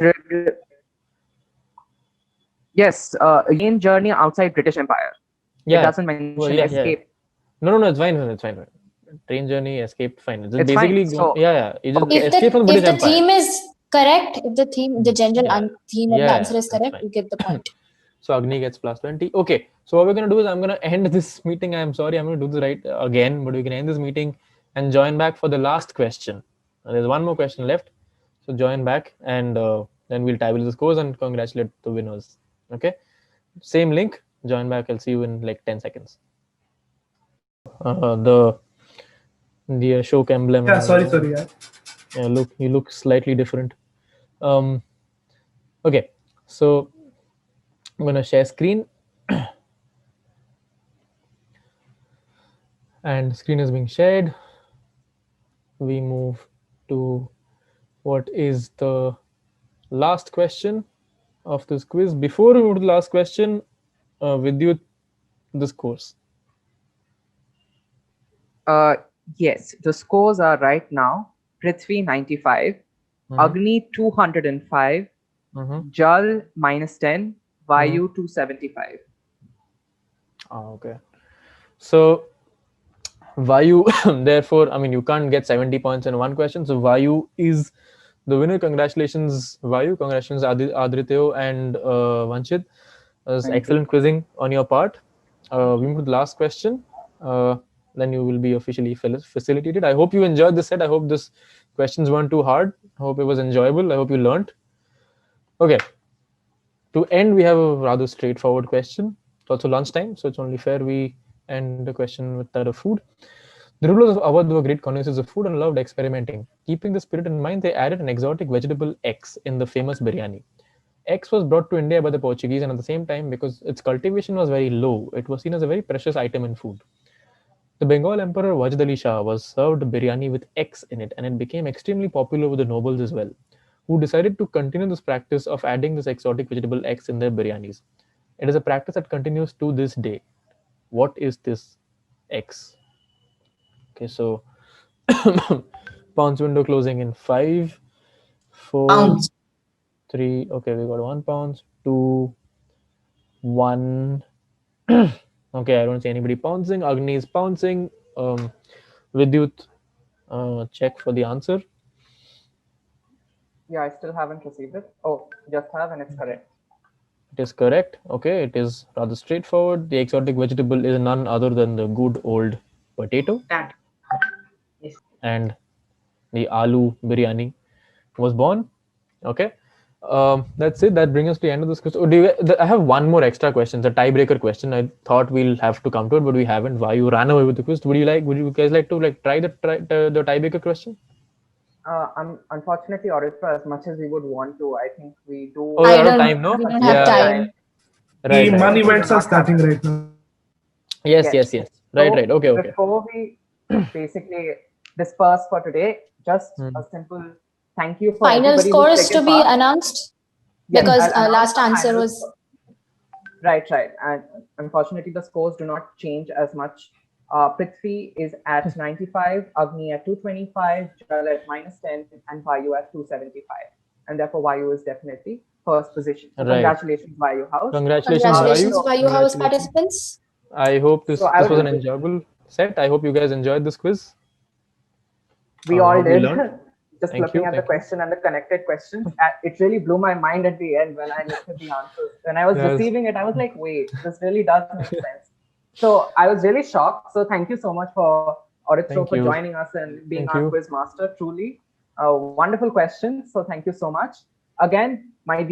yes, Yin journey outside British Empire. It yeah. doesn't mention Well, yeah, escape. yeah. No, it's fine. It's fine. Train journey, escaped, fine. It's It's basically fine. gone, So yeah. It just okay. escape from British If the Empire. theme is correct, if the theme, the general Yeah. theme of the Yeah, answer is that's correct, fine. you get the point. So Agni gets plus 20. Okay. So what we're gonna do is I'm gonna end this meeting. I'm sorry, I'm gonna do this right again, but we can end this meeting and join back for the last question. There's one more question left. So join back and then we'll tabulate the scores and congratulate the winners. Okay. Same link. Join back. I'll see you in like 10 seconds. The Ashok emblem. Yeah, sorry. Yeah. Yeah, look, you look slightly different. Okay, so I'm gonna share screen, and screen is being shared. We move to what is the last question of this quiz. Before we move to the last question, Vidyut, the scores. Yes, the scores are right now: Prithvi 95, Agni 205, Jal -10, Vayu 275. Okay. So Vayu, therefore, I mean, you can't get 70 points in one question. So Vayu is the winner. Congratulations, Vayu. Congratulations, Adrityo and Vanchit. It was excellent quizzing on your part. We move to the last question. Then you will be officially facilitated. I hope you enjoyed this set. I hope these questions weren't too hard. I hope it was enjoyable. I hope you learned. Okay. To end, we have a rather straightforward question. It's also lunchtime, so it's only fair we end the question with that of food. The rulers of Awadh were great connoisseurs of food and loved experimenting. Keeping the spirit in mind, they added an exotic vegetable X in the famous biryani. X was brought to India by the Portuguese, and at the same time, because its cultivation was very low, it was seen as a very precious item in food. The Bengal Emperor Wajd Ali Shah was served biryani with X in it, and it became extremely popular with the nobles as well, who decided to continue this practice of adding this exotic vegetable X in their biryanis. It is a practice that continues to this day. What is this X? Okay, so pounds window closing in 5, 4, Pounds. 3. Okay, we got 1 pounds, 2, 1. Okay, I don't see anybody pouncing. Agni is pouncing. Vidyut, check for the answer. Yeah, I still haven't received it. Oh, just have, and it's correct. It is correct. Okay, it is rather straightforward. The exotic vegetable is none other than the good old potato. Yes. And the aloo biryani was born. Okay. That's it. That brings us to the end of this question. I have one more extra question, the tiebreaker question. I thought we'll have to come to it, but we haven't. Why you ran away with the quiz? Would you guys like to try the tiebreaker question? Unfortunately, Oritra, as much as we would want to, I think we do. Oh, I don't time, no? We don't have time. Right. The money events are starting right now. Yes. Right. Okay. Before we basically disperse for today, just a simple thank you for Final everybody scores who's taken to be part. announced Yes, because I'll announce last the answer final was score. Right. And unfortunately, the scores do not change as much. Prithvi is at 95, Agni at 225, Jal at -10, and Vayu at 275. And therefore, Vayu is definitely first position. So Right. Congratulations, Vayu House. Congratulations, Vayu House participants. I hope this was an would- enjoyable set. I hope you guys enjoyed this quiz. We all did. learned. Just Thank looking you, at the thank you. question and the connected questions, it really blew my mind at the end when I looked at the answers. When I was Yes. receiving it, I was like, wait, this really does make sense. So I was really shocked. So thank you so much for Oritra Thank for you. joining us and being Thank our you. quiz master. Truly a wonderful question. So thank you so much. Again, my